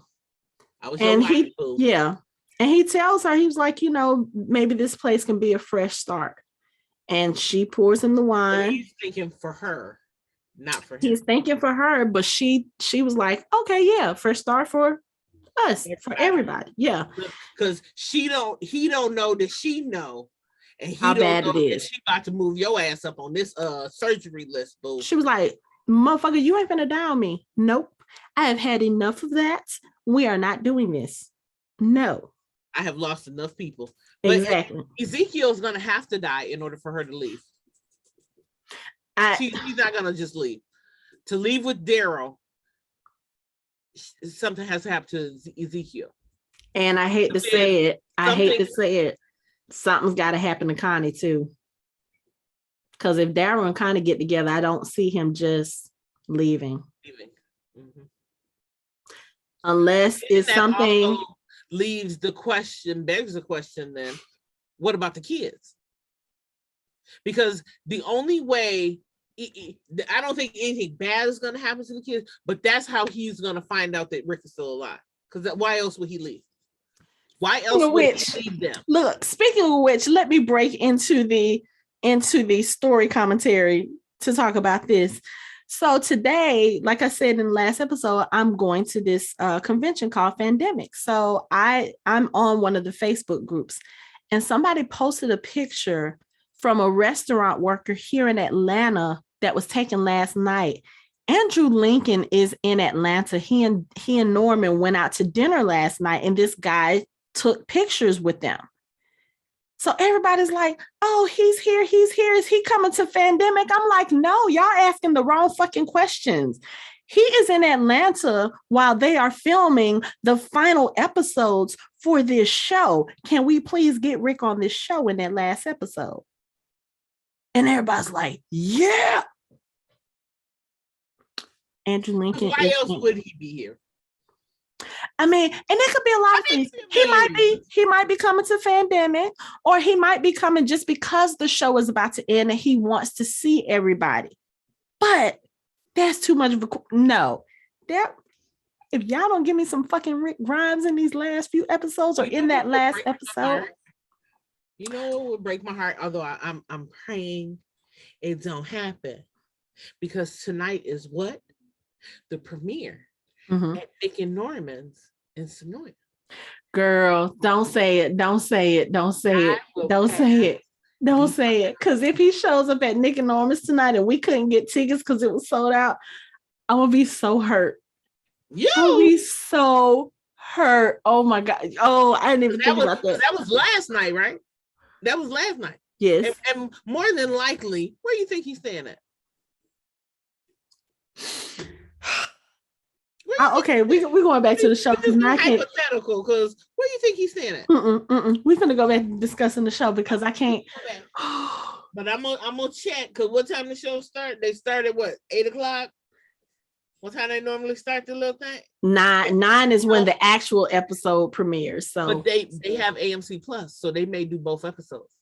I was and and he tells her, he was like, maybe this place can be a fresh start. And she pours him the wine. But he's thinking for her, not for him. He's thinking for her, but she was like, okay, yeah, fresh start for us, for everybody. Yeah. Because he don't know that she know. And how bad it is. She about to move your ass up on this surgery list, boo. She was like, motherfucker, you ain't gonna die on me. Nope. I have had enough of that. We are not doing this. No. I have lost enough people. Exactly. But Ezekiel's gonna have to die in order for her to leave. She's not gonna just leave. To leave with Daryl, something has to happen to Ezekiel. And I hate to say it. Something's got to happen to Connie too. Because if Daryl and Connie get together, I don't see him just leaving. Mm-hmm. Unless it's something begs the question then, what about the kids? Because the only way, I don't think anything bad is going to happen to the kids, but that's how he's going to find out that Rick is still alive. Because why else would he leave? Why else would he leave them? Look, speaking of which, let me break into the story commentary to talk about this. So today, like I said in the last episode, I'm going to this convention called Fandemic. So I'm on one of the Facebook groups, and somebody posted a picture from a restaurant worker here in Atlanta that was taken last night. Andrew Lincoln is in Atlanta. He and Norman went out to dinner last night, and this guy took pictures with them. So everybody's like, oh, he's here. Is he coming to Fandemic? I'm like, no, y'all asking the wrong fucking questions. He is in Atlanta while they are filming the final episodes for this show. Can we please get Rick on this show in that last episode? And everybody's like, yeah. Andrew Lincoln. Why else would he be here? I mean, and it could be a lot of things. He might be coming to Fandemic, or he might be coming just because the show is about to end and he wants to see everybody. But that's too much of a no. That if y'all don't give me some fucking Rick Grimes in these last few episodes or in that last episode, you know what would break my heart? Although I'm praying it don't happen, because tonight is what? The premiere. Mm-hmm. At Nick and Norman's in Sonoya. Girl, don't say it. Don't say it. Don't say it. Don't say it. Don't say it. Because if he shows up at Nick and Norman's tonight and we couldn't get tickets because it was sold out, I'm gonna be so hurt. I'll be so hurt. Oh my God. Oh, I didn't even think about that. That was last night, right? That was last night. Yes. And more than likely, where do you think he's staying at? Okay, we're going back to the show because now I can't. Hypothetical, because where do you think he's staying at? We're gonna go back to discussing the show because I can't. But I'm gonna check, because what time the show start? They start at what, 8:00? What time they normally start the little thing? 9 is when the actual episode premieres. So, but they have AMC Plus, so they may do both episodes.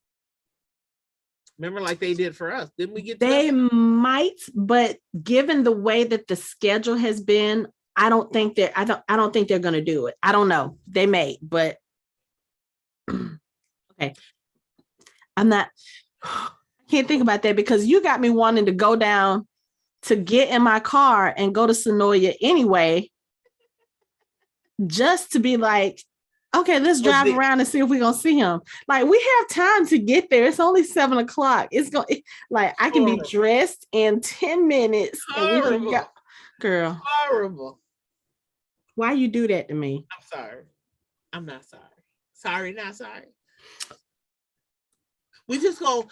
Remember, like they did for us, didn't we get? They might, but given the way that the schedule has been, I don't think they're going to do it. I don't know. They may, but okay. I'm not. Can't think about that because you got me wanting to go down to get in my car and go to Sonoya anyway, just to be like, okay, let's drive around and see if we're gonna see him. Like, we have time to get there. It's only 7:00. It's gonna like I can be dressed in 10 minutes and we can go. Girl. Horrible. Why you do that to me? I'm sorry. I'm not sorry. Sorry, not sorry. We just go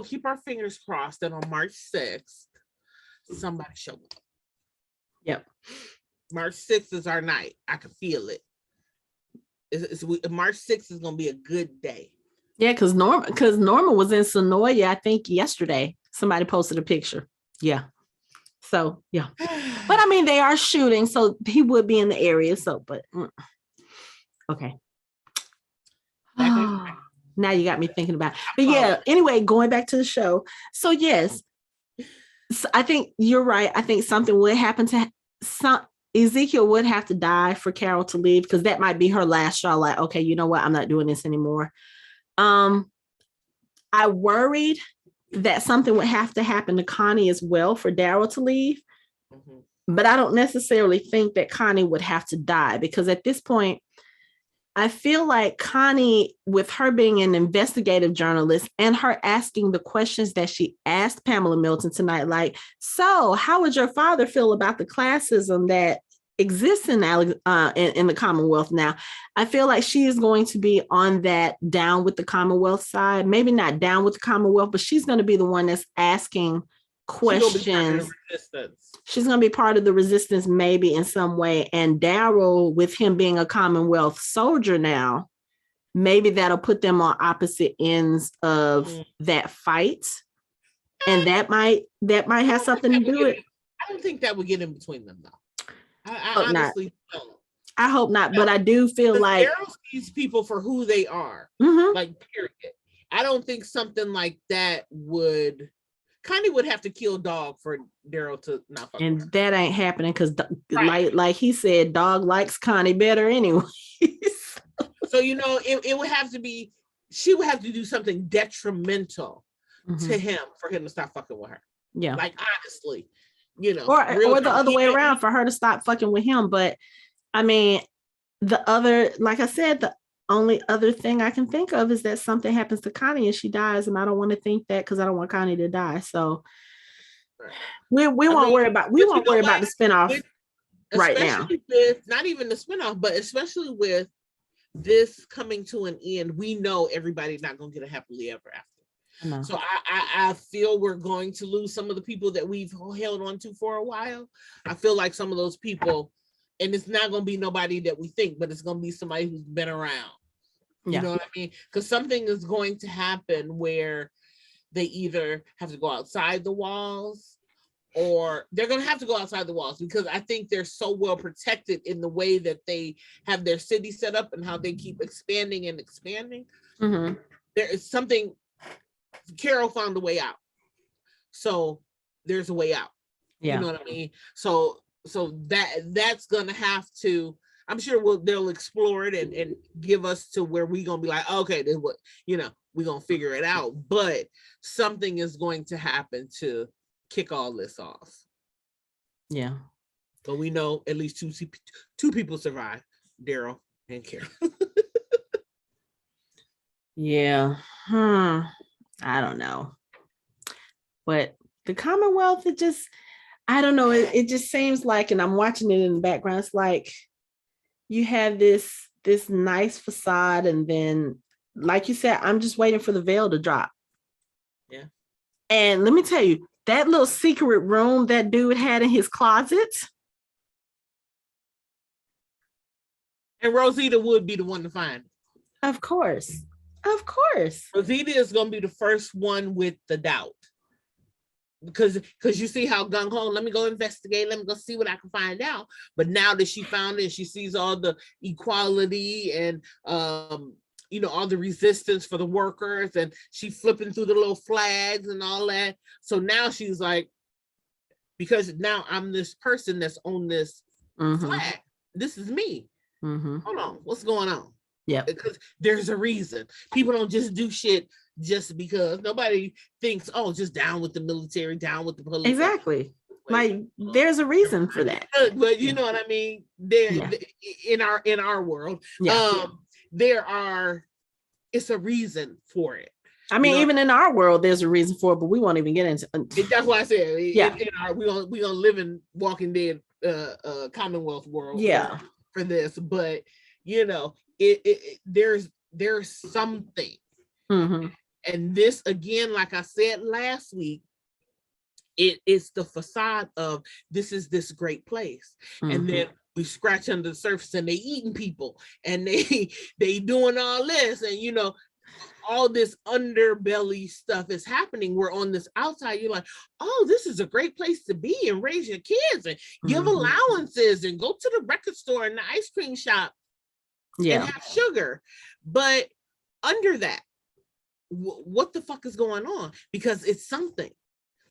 keep our fingers crossed that on March 6th, somebody show up. Yep. March 6th is our night. I can feel it. March 6th is gonna be a good day. Yeah, because Norma was in Sonoya, I think yesterday. Somebody posted a picture. Yeah. So yeah. But I mean, they are shooting, so he would be in the area. So, but okay. Now you got me thinking about it. But yeah, anyway, going back to the show. So yes, so I think you're right. I think something would happen to Ezekiel would have to die for Carol to leave, because that might be her last straw. Like, okay, you know what? I'm not doing this anymore. I worried that something would have to happen to Connie as well for Daryl to leave. Mm-hmm. But I don't necessarily think that Connie would have to die, because at this point, I feel like Connie, with her being an investigative journalist and her asking the questions that she asked Pamela Milton tonight, like, so how would your father feel about the classism that exists in the Commonwealth now? I feel like she is going to be on that down with the Commonwealth side. Maybe not down with the Commonwealth, but she's going to be the one that's asking questions. She's going to be part of the resistance, maybe in some way. And Daryl, with him being a Commonwealth soldier now, maybe that'll put them on opposite ends of that fight. And that might have something to do with it. I don't think that would get in between them, though. I honestly don't. I hope not, but I do feel like Daryl sees people for who they are. Mm-hmm. Like, period. I don't think something like that would. Connie would have to kill Dog for Daryl to not fuck. And that ain't happening, because like he said, Dog likes Connie better anyway. So it would have to be, she would have to do something detrimental to him for him to stop fucking with her. Yeah. Like, honestly, or the other way around, for her to stop fucking with him. But I mean, like I said, the only other thing I can think of is that something happens to Connie and she dies, and I don't want to think that, because I don't want Connie to die. So we won't worry about the spinoff right now. Not even the spinoff, but especially with this coming to an end, we know everybody's not going to get a happily ever after. So I feel we're going to lose some of the people that we've held on to for a while. I feel like some of those people, and it's not going to be nobody that we think, but it's going to be somebody who's been around. You know what I mean? Because something is going to happen where they either have to go outside the walls, or they're going to have to go outside the walls, because I think they're so well protected in the way that they have their city set up and how they keep expanding and expanding. Mm-hmm. There is something. Carol found a way out, so there's a way out. Yeah. You know what I mean? So that's gonna have to, I'm sure they'll explore it and give us to where we're gonna be like, okay, then what, we're gonna figure it out. But something is going to happen to kick all this off. Yeah. But we know at least two people survive, Daryl and Carol. Yeah. I don't know. But the Commonwealth, I don't know. It just seems like, and I'm watching it in the background, it's like you have this nice facade, and then, like you said, I'm just waiting for the veil to drop. Yeah. And let me tell you, that little secret room that dude had in his closet. And Rosita would be the one to find it. Of course. Rosita is going to be the first one with the doubt. Because you see how gung-ho, let me go investigate, let me go see what I can find out. But now that she found it, she sees all the equality and all the resistance for the workers, and she flipping through the little flags and all that. So now she's like, because now I'm this person that's on this flag. This is me. Hold on, what's going on? Yeah, because there's a reason. People don't just do shit just because. Nobody thinks, oh, just down with the military, down with the police. Exactly. Like there's a reason for that. But you know what I mean? There in our world, it's a reason for it. I mean, even in our world, there's a reason for it, but we won't even get into it. That's why I said, we gonna live in Walking Dead Commonwealth world for this. But you know, there's something. Mm-hmm. And this, again, like I said last week, it is the facade of this is this great place. Mm-hmm. And then we scratch under the surface and they eating people and they doing all this, and you know, all this underbelly stuff is happening. We're on this outside, you're like, oh, this is a great place to be and raise your kids and give allowances and go to the record store and the ice cream shop and have sugar. But under that, what the fuck is going on? Because it's something.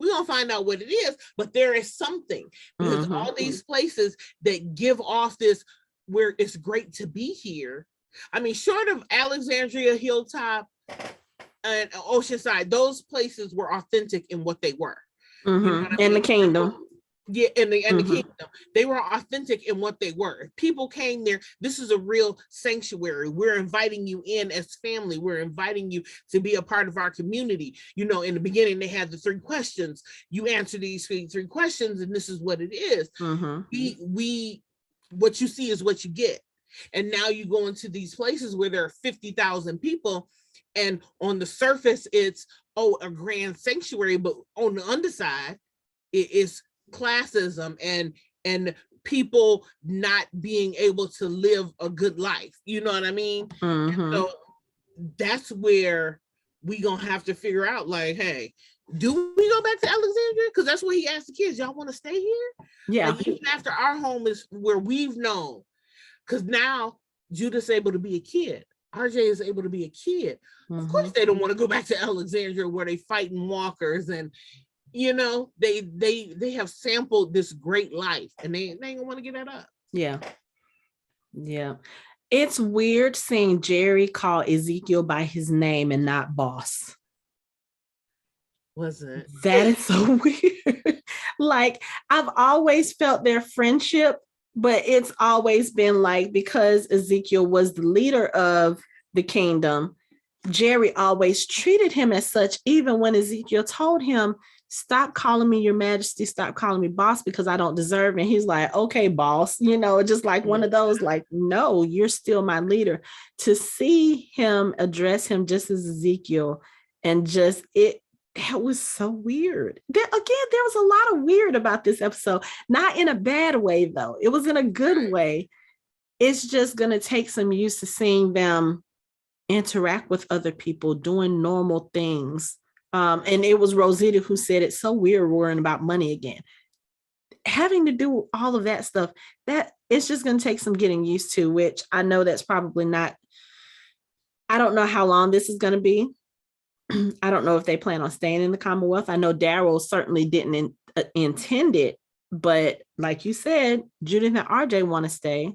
We're gonna find out what it is, but there is something, because all these places that give off this where it's great to be here. I mean, short of Alexandria, Hilltop, and Oceanside, those places were authentic in what they were. You know what I mean? The kingdom. Yeah, and the kingdom. They were authentic in what they were. If people came there, this is a real sanctuary. We're inviting you in as family. We're inviting you to be a part of our community. You know, in the beginning, they had the 3 questions. You answer these 3 questions, and this is what it is. We what you see is what you get. And now you go into these places where there are 50,000 people, and on the surface, it's a grand sanctuary, but on the underside, it is classism and people not being able to live a good life. You know what I mean? So that's where we gonna have to figure out, like, hey, do we go back to Alexandria? Because that's what he asked the kids. Y'all want to stay here? Like, even after our home is where we've known. Because now Judah's able to be a kid. RJ is able to be a kid. Of course, they don't want to go back to Alexandria where they fighting walkers and, you know, they have sampled this great life and they ain't gonna want to give that up. Yeah. It's weird seeing Jerry call Ezekiel by his name and not boss. Wasn't it? That is so weird. Like, I've always felt their friendship, but it's always been like, because Ezekiel was the leader of the kingdom, Jerry always treated him as such, even when Ezekiel told him, stop calling me your majesty, stop calling me boss, because I don't deserve it. And he's like, okay, boss, you know, just like one of those, like, no, you're still my leader. To see him address him just as Ezekiel, and just that was so weird. There was a lot of weird about this episode, not in a bad way, though. It was in a good way. It's just going to take some use to seeing them interact with other people, doing normal things. And it was Rosita who said it's so weird worrying about money again. Having to do all of that stuff, that it's just going to take some getting used to, which I know that's probably not, I don't know how long this is going to be. I don't know if they plan on staying in the Commonwealth. I know Daryl certainly didn't intend it, but like you said, Judith and RJ want to stay.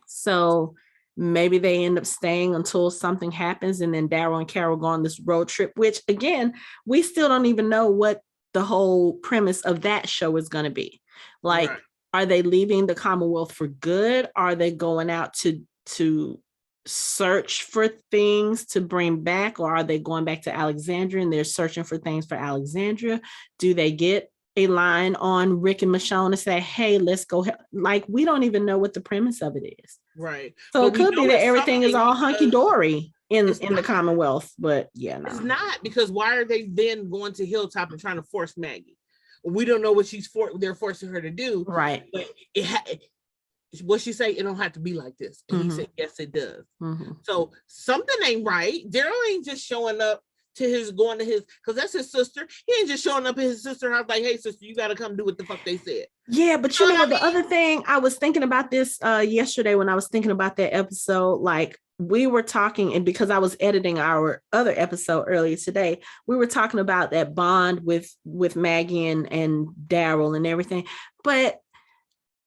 So maybe they end up staying until something happens, and then Daryl and Carol go on this road trip, which again, we still don't even know what the whole premise of that show is going to be. Like, are they leaving the Commonwealth for good? Are they going out to search for things to bring back, or are they going back to Alexandria and they're searching for things for Alexandria? Do they get a line on Rick and Michonne and say, hey, let's go? Like, we don't even know what the premise of it is. Right. So it could be that everything is all hunky-dory in the Commonwealth, but no. It's not, because why are they then going to Hilltop and trying to force Maggie? We don't know what they're forcing her to do. Right. But what she say, it don't have to be like this. And he said, yes, it does. So something ain't right. Daryl ain't just showing up to going to his, because that's his sister. He ain't just showing up at his sister's house like, hey, sister, you got to come do what the fuck they said. Yeah, but you know what, the other thing, I was thinking about this yesterday when I was thinking about that episode, like, we were talking, and because I was editing our other episode earlier today, we were talking about that bond with Maggie and Daryl and everything. But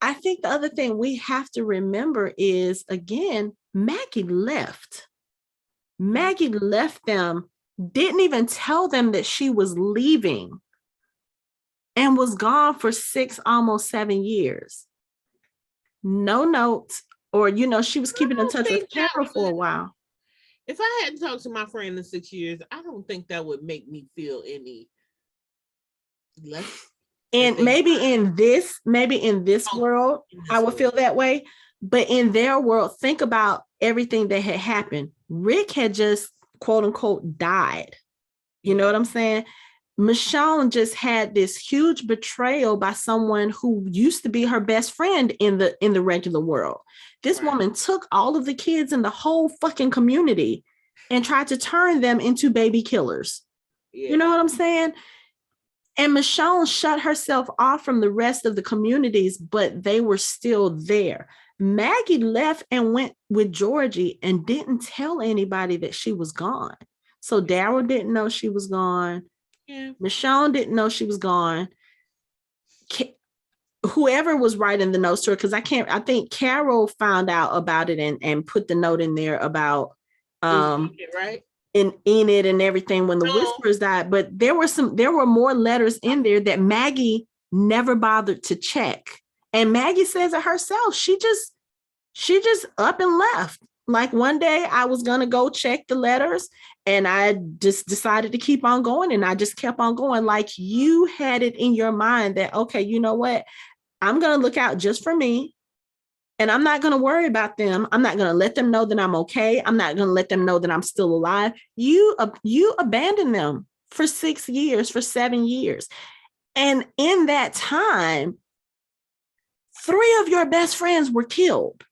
I think the other thing we have to remember is, again, Maggie left them didn't even tell them that she was leaving, and was gone for 6, almost 7 years. No notes, or, she was keeping in touch with Carol for a while. If I hadn't talked to my friend in 6 years, I don't think that would make me feel any less. And maybe in this world, I would feel that way. But in their world, think about everything that had happened. Rick had just, quote unquote, died. You know what I'm saying? Michonne just had this huge betrayal by someone who used to be her best friend in the regular world. This woman took all of the kids in the whole fucking community and tried to turn them into baby killers. You know what I'm saying? And Michonne shut herself off from the rest of the communities, but they were still there. Maggie left and went with Georgie and didn't tell anybody that she was gone. So Daryl didn't know she was gone. Yeah. Michonne didn't know she was gone. Whoever was writing the notes to her, because I think Carol found out about it and put the note in there about right? In Enid and everything when the Whisperers died. But there were more letters in there that Maggie never bothered to check. And Maggie says it herself. She just up and left. Like one day I was going to go check the letters and I just decided to keep on going, and I just kept on going. Like, you had it in your mind that, okay, you know what? I'm going to look out just for me, and I'm not going to worry about them. I'm not going to let them know that I'm okay. I'm not going to let them know that I'm still alive. You abandoned them for 6 years, for 7 years. And in that time, 3 of your best friends were killed.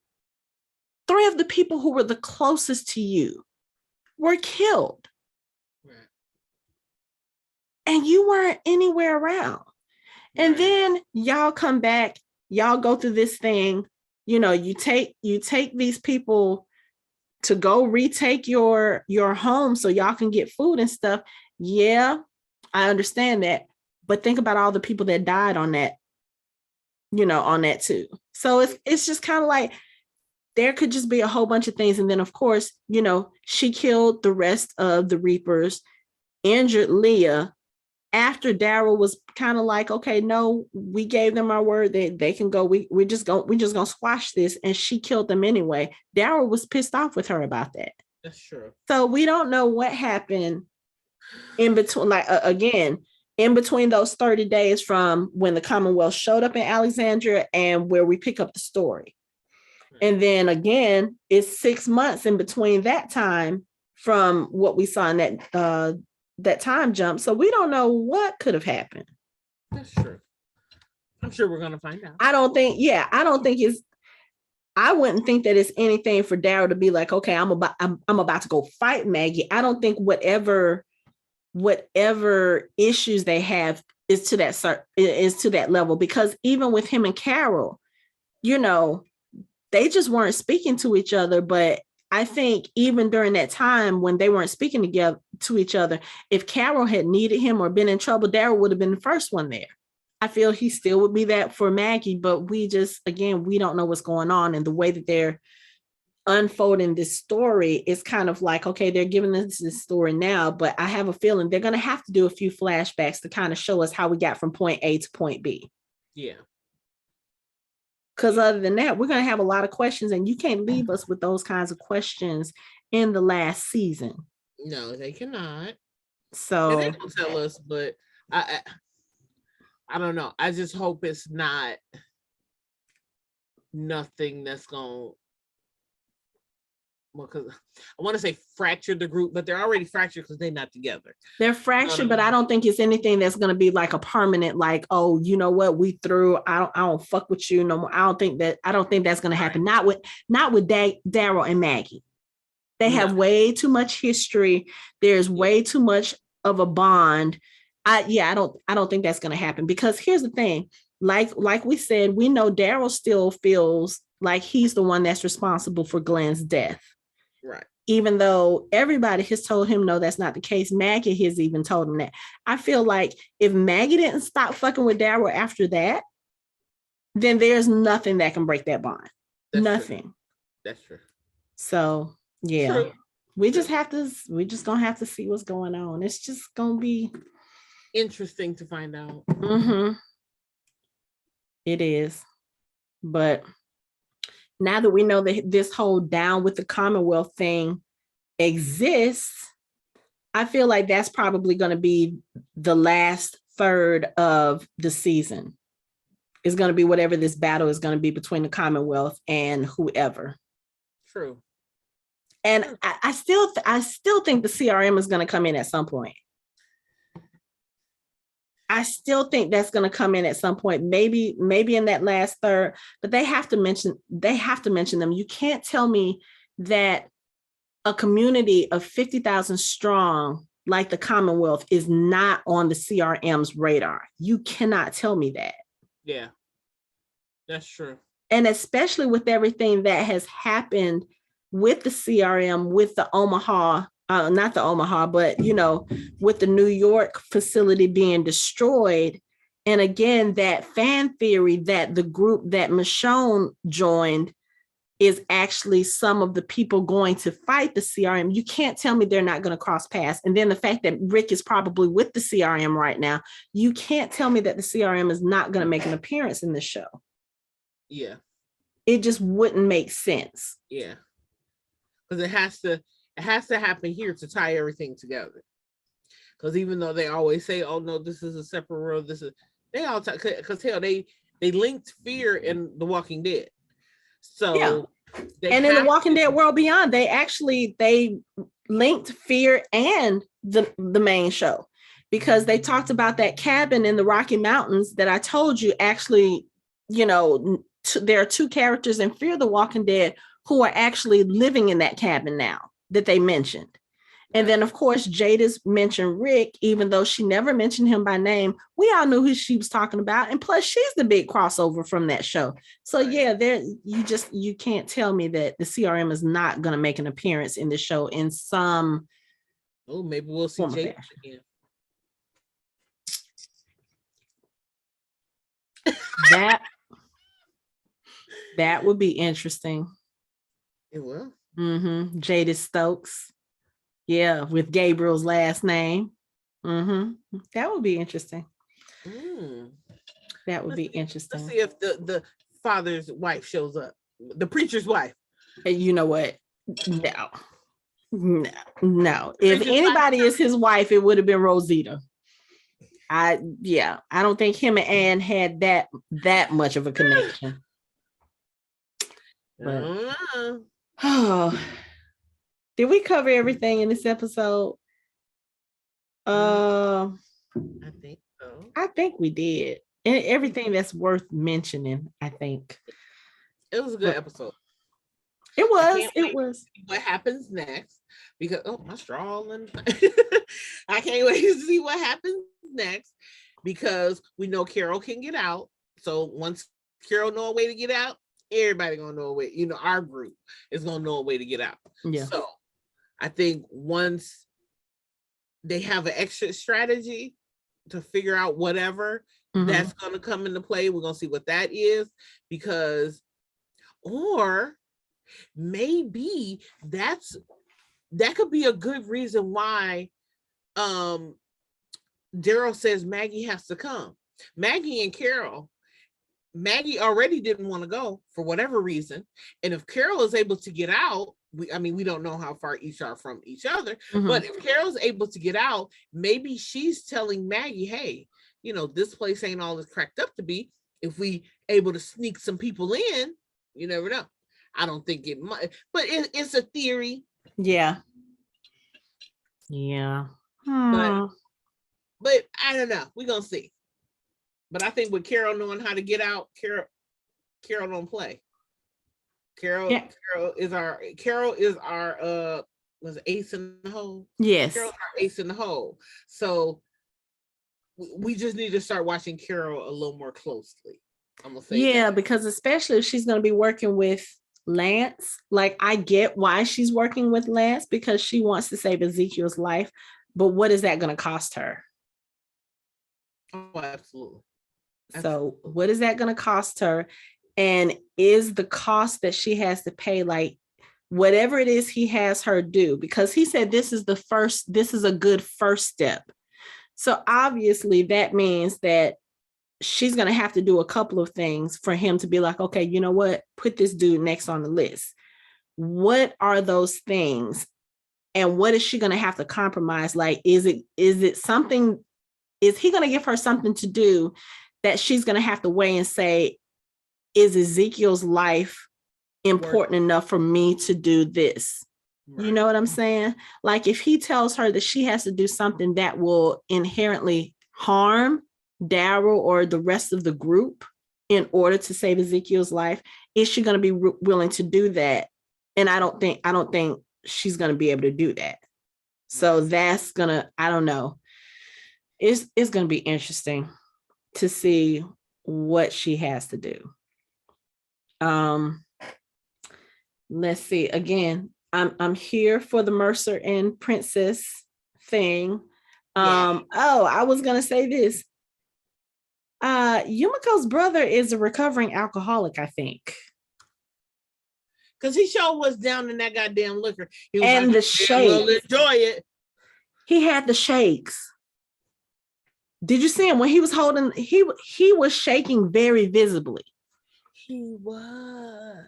3 of the people who were the closest to you were killed. Right. And you weren't anywhere around. Right. And then y'all come back, y'all go through this thing, you take these people to go retake your home so y'all can get food and stuff. Yeah, I understand that. But think about all the people that died on that, on that too. So it's just kind of like, there could just be a whole bunch of things. And then, of course, she killed the rest of the Reapers, injured Leah, after Daryl was kind of like, okay, no, we gave them our word that they can go. We're just gonna squash this. And she killed them anyway. Daryl was pissed off with her about that. That's true. So we don't know what happened in between, like, again, in between those 30 days from when the Commonwealth showed up in Alexandria and where we pick up the story. And then again, it's 6 months in between that time from what we saw in that time jump. So we don't know what could have happened. That's true. I'm sure we're going to find out. I wouldn't think that it's anything for Daryl to be like, okay, I'm about to go fight Maggie. I don't think whatever issues they have is to that level, because even with him and Carol, they just weren't speaking to each other. But I think even during that time when they weren't speaking to each other, if Carol had needed him or been in trouble, Daryl would have been the first one there. I feel he still would be that for Maggie, but we don't know what's going on. And the way that they're unfolding this story is kind of like, okay, they're giving us this story now, but I have a feeling they're going to have to do a few flashbacks to kind of show us how we got from point A to point B. Yeah. Because other than that, we're going to have a lot of questions, and you can't leave us with those kinds of questions in the last season. No, they cannot. So they don't tell us, but I don't know. I just hope it's not nothing that's going. Well, because I want to say fracture the group, but they're already fractured because they're not together. They're fractured, but I don't think it's anything that's going to be like a permanent, like, oh, you know what, we threw. I don't fuck with you no more. I don't think that's going to happen. Not with Daryl and Maggie. They have way too much history. There's way too much of a bond. I don't think that's going to happen, because here's the thing. Like we said, we know Daryl still feels like he's the one that's responsible for Glenn's death. Right. Even though everybody has told him, no, that's not the case. Maggie has even told him that. I feel like if Maggie didn't stop fucking with Daryl after that, then there's nothing that can break that bond. Nothing. That's true. So, yeah. True. we're just gonna have to see what's going on. It's just gonna be interesting to find out. It is. But now that we know that this whole down with the Commonwealth thing exists, I feel like that's probably going to be the last third of the season. It's going to be whatever this battle is going to be between the Commonwealth and whoever. True. And I still think the CRM is going to come in at some point. I still think that's going to come in at some point, maybe in that last third, but they have to mention them. You can't tell me that a community of 50,000 strong like the Commonwealth is not on the CRM's radar. You cannot tell me that. Yeah, that's true. And especially with everything that has happened with the CRM, with the Omaha, not the Omaha, but, with the New York facility being destroyed. And again, that fan theory that the group that Michonne joined is actually some of the people going to fight the CRM. You can't tell me they're not going to cross paths. And then the fact that Rick is probably with the CRM right now, you can't tell me that the CRM is not going to make an appearance in this show. Yeah. It just wouldn't make sense. Yeah. Because it has to happen here to tie everything together. Because even though they always say, "Oh no, this is a separate world," they all because hell, they linked Fear in The Walking Dead. So and in The Walking Dead World Beyond, they linked Fear and the main show, because they talked about that cabin in the Rocky Mountains that I told you actually, there are two characters in Fear the Walking Dead who are actually living in that cabin now that they mentioned. And then, of course, Jada's mentioned Rick, even though she never mentioned him by name. We all knew who she was talking about. And plus, she's the big crossover from that show. So, you can't tell me that the CRM is not going to make an appearance in the show in some. Oh, maybe we'll see Jada again. That would be interesting. It will. Jada Stokes. Yeah, with Gabriel's last name. That would be interesting. That would be interesting. Let's see if the father's wife shows up. The preacher's wife. And you know what? No. If anybody is his wife, it would have been Rosita. I don't think him and Anne had that much of a connection. But, did we cover everything in this episode? I think so. I think we did. And everything that's worth mentioning, I think. It was a good episode. It was. What happens next? Because my straw and I can't wait to see what happens next, because we know Carol can get out. So once Carol know a way to get out, everybody gonna know a way. Our group is gonna know a way to get out. Yeah. So I think once they have an exit strategy to figure out whatever that's gonna come into play, we're gonna see what that is, or maybe that could be a good reason why Daryl says Maggie has to come. Maggie and Carol. Maggie already didn't want to go for whatever reason. And if Carol is able to get out, we don't know how far each are from each other, but if Carol's able to get out, maybe she's telling Maggie, hey, this place ain't all it's cracked up to be. If we able to sneak some people in, you never know. I don't think it might, but it's a theory. Yeah. But I don't know. We're gonna see. But I think with Carol knowing how to get out, Carol don't play. Carol is our was ace in the hole. Yes. Carol's our ace in the hole. So we just need to start watching Carol a little more closely. I'm gonna say that. Because especially if she's gonna be working with Lance, like I get why she's working with Lance, because she wants to save Ezekiel's life, but what is that gonna cost her? Oh, absolutely. So what is that going to cost her? And is the cost that she has to pay, like, whatever it is he has her do, because he said this is a good first step. So obviously that means that she's going to have to do a couple of things for him to be like, okay, you know what? Put this dude next on the list. What are those things? And what is she going to have to compromise? Like, is it something, is he going to give her something to do that she's going to have to weigh and say, is Ezekiel's life important enough for me to do this? Right. You know what I'm saying? Like, if he tells her that she has to do something that will inherently harm Daryl or the rest of the group in order to save Ezekiel's life, is she going to be willing to do that? And I don't think she's going to be able to do that. So that's gonna, I don't know. It's going to be interesting to see what she has to do. Let's see. Again, I'm here for the Mercer and Princess thing. Oh, I was gonna say this. Yumiko's brother is a recovering alcoholic, I think. Because he sure was down in that goddamn liquor. He was and like, the shakes. We'll enjoy it. He had the shakes. Did you see him when he was holding? He was shaking very visibly. He was.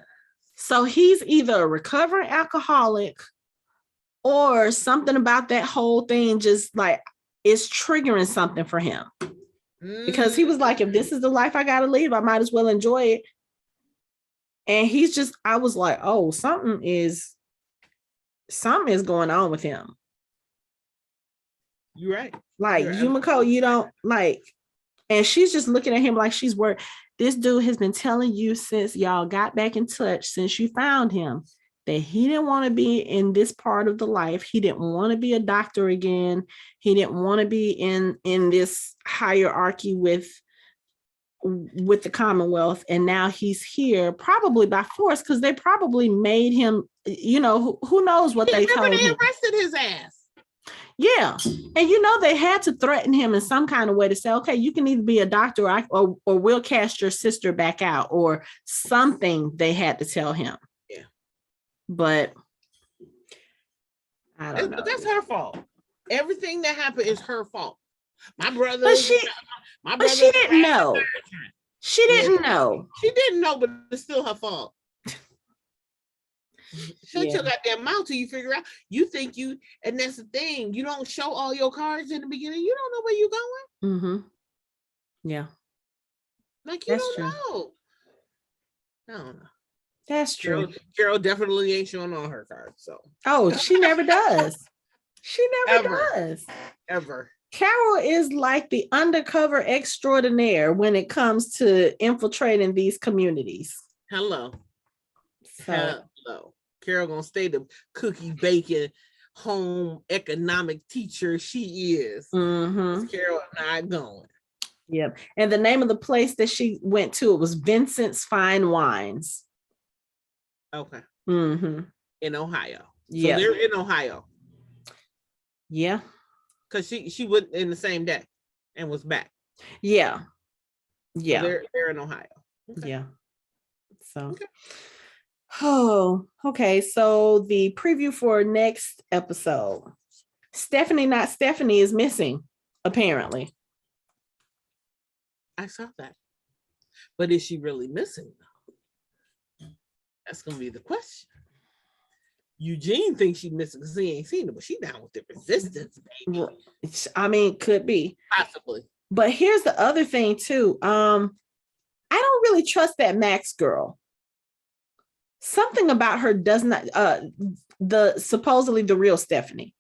So he's either a recovering alcoholic or something about that whole thing just like is triggering something for him. Because he was like, if this is the life I gotta live, I might as well enjoy it. And he's just, I was like, oh, something is going on with him. You're right. Like, Yumiko, you don't like, and she's just looking at him like she's worried. This dude has been telling you since y'all got back in touch, since you found him, that he didn't want to be in this part of the life. He didn't want to be a doctor again. He didn't want to be in this hierarchy with the Commonwealth. And now he's here probably by force, because they probably made him, you know, who knows what they told him. They arrested his ass. Yeah. And you know, they had to threaten him in some kind of way to say, okay, you can either be a doctor or we'll cast your sister back out, or something they had to tell him. Yeah. But I don't know. But that's her fault. Everything that happened is her fault. My brother. But she didn't know. She didn't know. She didn't know, but it's still her fault. Shut your goddamn mouth till you figure out. You think you, and that's the thing. You don't show all your cards in the beginning. You don't know where you're going. Mm-hmm. Yeah. Like, you don't know. I don't know. That's true. Carol definitely ain't showing all her cards. So. Oh, she never does. She never does. Ever. Carol is like the undercover extraordinaire when it comes to infiltrating these communities. Hello. So. Hello. Carol gonna stay the cookie baking home economic teacher she is. Mm-hmm. Carol not going. Yep. And the name of the place that she went to, it was Vincent's Fine Wines. Okay. Mm-hmm. In Ohio. Yeah. So they're in Ohio. Yeah. Because she went in the same day and was back. Yeah. Yeah. So they're in Ohio. Okay. Yeah. So. Okay. Oh, okay. So the preview for next episode, Stephanie Not Stephanie is missing, apparently. I saw that. But is she really missing? That's going to be the question. Eugene thinks she's missing because he ain't seen it, but she down with the resistance, baby. I mean, could be. Possibly. But here's the other thing, too. I don't really trust that Max girl. Something about her does not, supposedly the real Stephanie.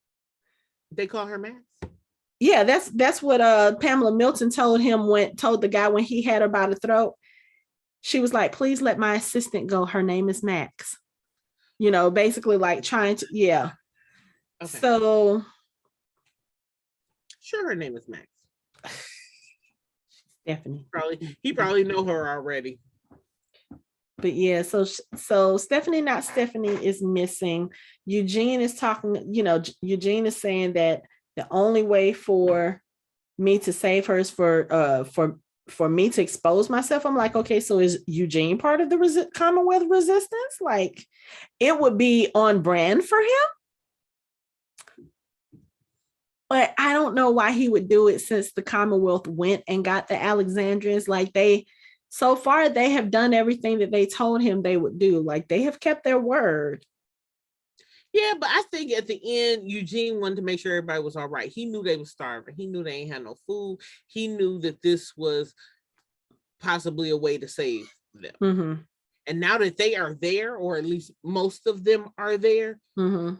They call her Max? Yeah, that's what Pamela Milton told the guy when he had her by the throat. She was like, please let my assistant go. Her name is Max. You know, basically like trying to, yeah. Okay. So. Sure, her name is Max. Stephanie. He probably know her already. But yeah, so Stephanie Not Stephanie is missing. Eugene is talking, Eugene is saying that the only way for me to save her is for for me to expose myself, I'm like, okay, so is Eugene part of the Commonwealth resistance? Like, it would be on brand for him. But I don't know why he would do it, since the Commonwealth went and got the Alexandrians. Like, so far, they have done everything that they told him they would do. Like, they have kept their word. Yeah, but I think at the end, Eugene wanted to make sure everybody was all right. He knew they were starving. He knew they ain't had no food. He knew that this was possibly a way to save them. Mm-hmm. And now that they are there, or at least most of them are there, mm-hmm.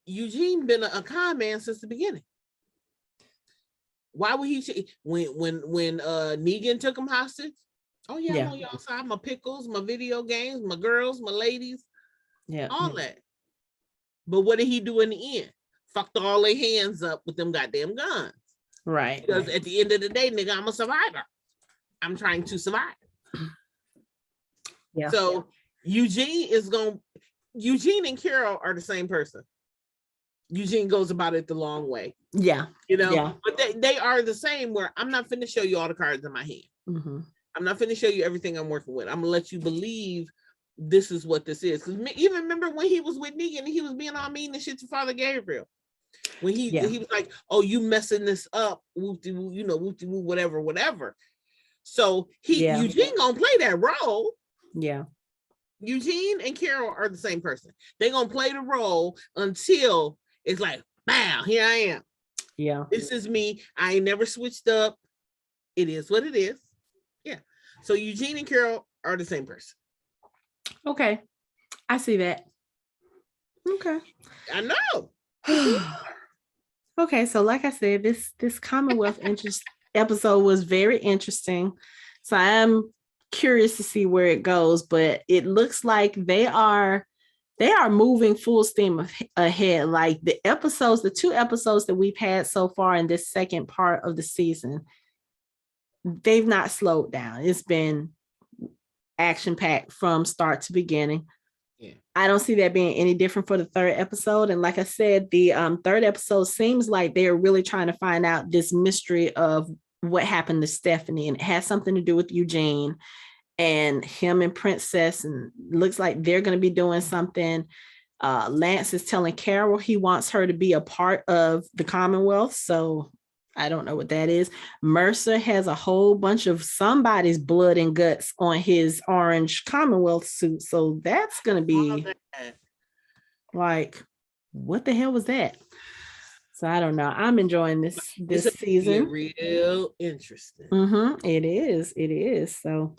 Eugene been a con man since the beginning. Why would he? When Negan took him hostage? Oh yeah, I'm on y'all side. My pickles, my video games, my girls, my ladies, all that. But what did he do in the end? Fucked all their hands up with them goddamn guns. Right. Because at the end of the day, nigga, I'm a survivor. I'm trying to survive. Yeah. So Eugene and Carol are the same person. Eugene goes about it the long way. Yeah. You know, but they are the same, where I'm not finna show you all the cards in my hand. Mm-hmm. I'm not finna show you everything I'm working with. I'm gonna let you believe this is what this is. Because even remember when he was with Negan and he was being all mean and shit to Father Gabriel. When he was like, oh, you messing this up, whoop-de-woo, whoop-de-woo, whatever. So Eugene gonna play that role. Yeah. Eugene and Carol are the same person. They're gonna play the role until it's like, bam, here I am. Yeah. This is me. I ain't never switched up. It is what it is. Yeah. So Eugene and Carol are the same person. Okay. I see that. Okay. I know. Okay, so like I said, this Commonwealth episode was very interesting. So I'm curious to see where it goes, but it looks like they are moving full steam ahead. Like the 2 episodes that we've had so far in this second part of the season, they've not slowed down. It's been action-packed from start to beginning. Yeah. I don't see that being any different for the 3rd episode. And like I said, the 3rd episode seems like they're really trying to find out this mystery of what happened to Stephanie, and it has something to do with Eugene and him and Princess, and looks like they're going to be doing something. Lance is telling Carol he wants her to be a part of the Commonwealth, so I don't know what that is. Mercer has a whole bunch of somebody's blood and guts on his orange Commonwealth suit, so that's going to be like, what the hell was that? So I don't know. I'm enjoying this season. Real interesting. Mm-hmm. It is. So,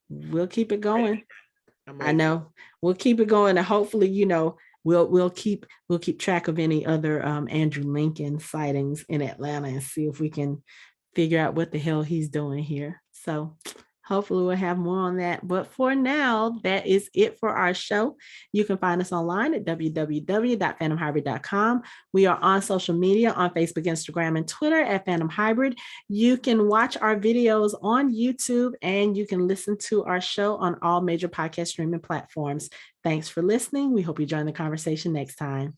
we'll keep it going. I know we'll keep it going, and hopefully, we'll keep track of any other Andrew Lincoln sightings in Atlanta and see if we can figure out what the hell he's doing here. So hopefully we'll have more on that. But for now, that is it for our show. You can find us online at www.fandomhybrid.com. We are on social media on Facebook, Instagram, and Twitter at Fandom Hybrid. You can watch our videos on YouTube, and you can listen to our show on all major podcast streaming platforms. Thanks for listening. We hope you join the conversation next time.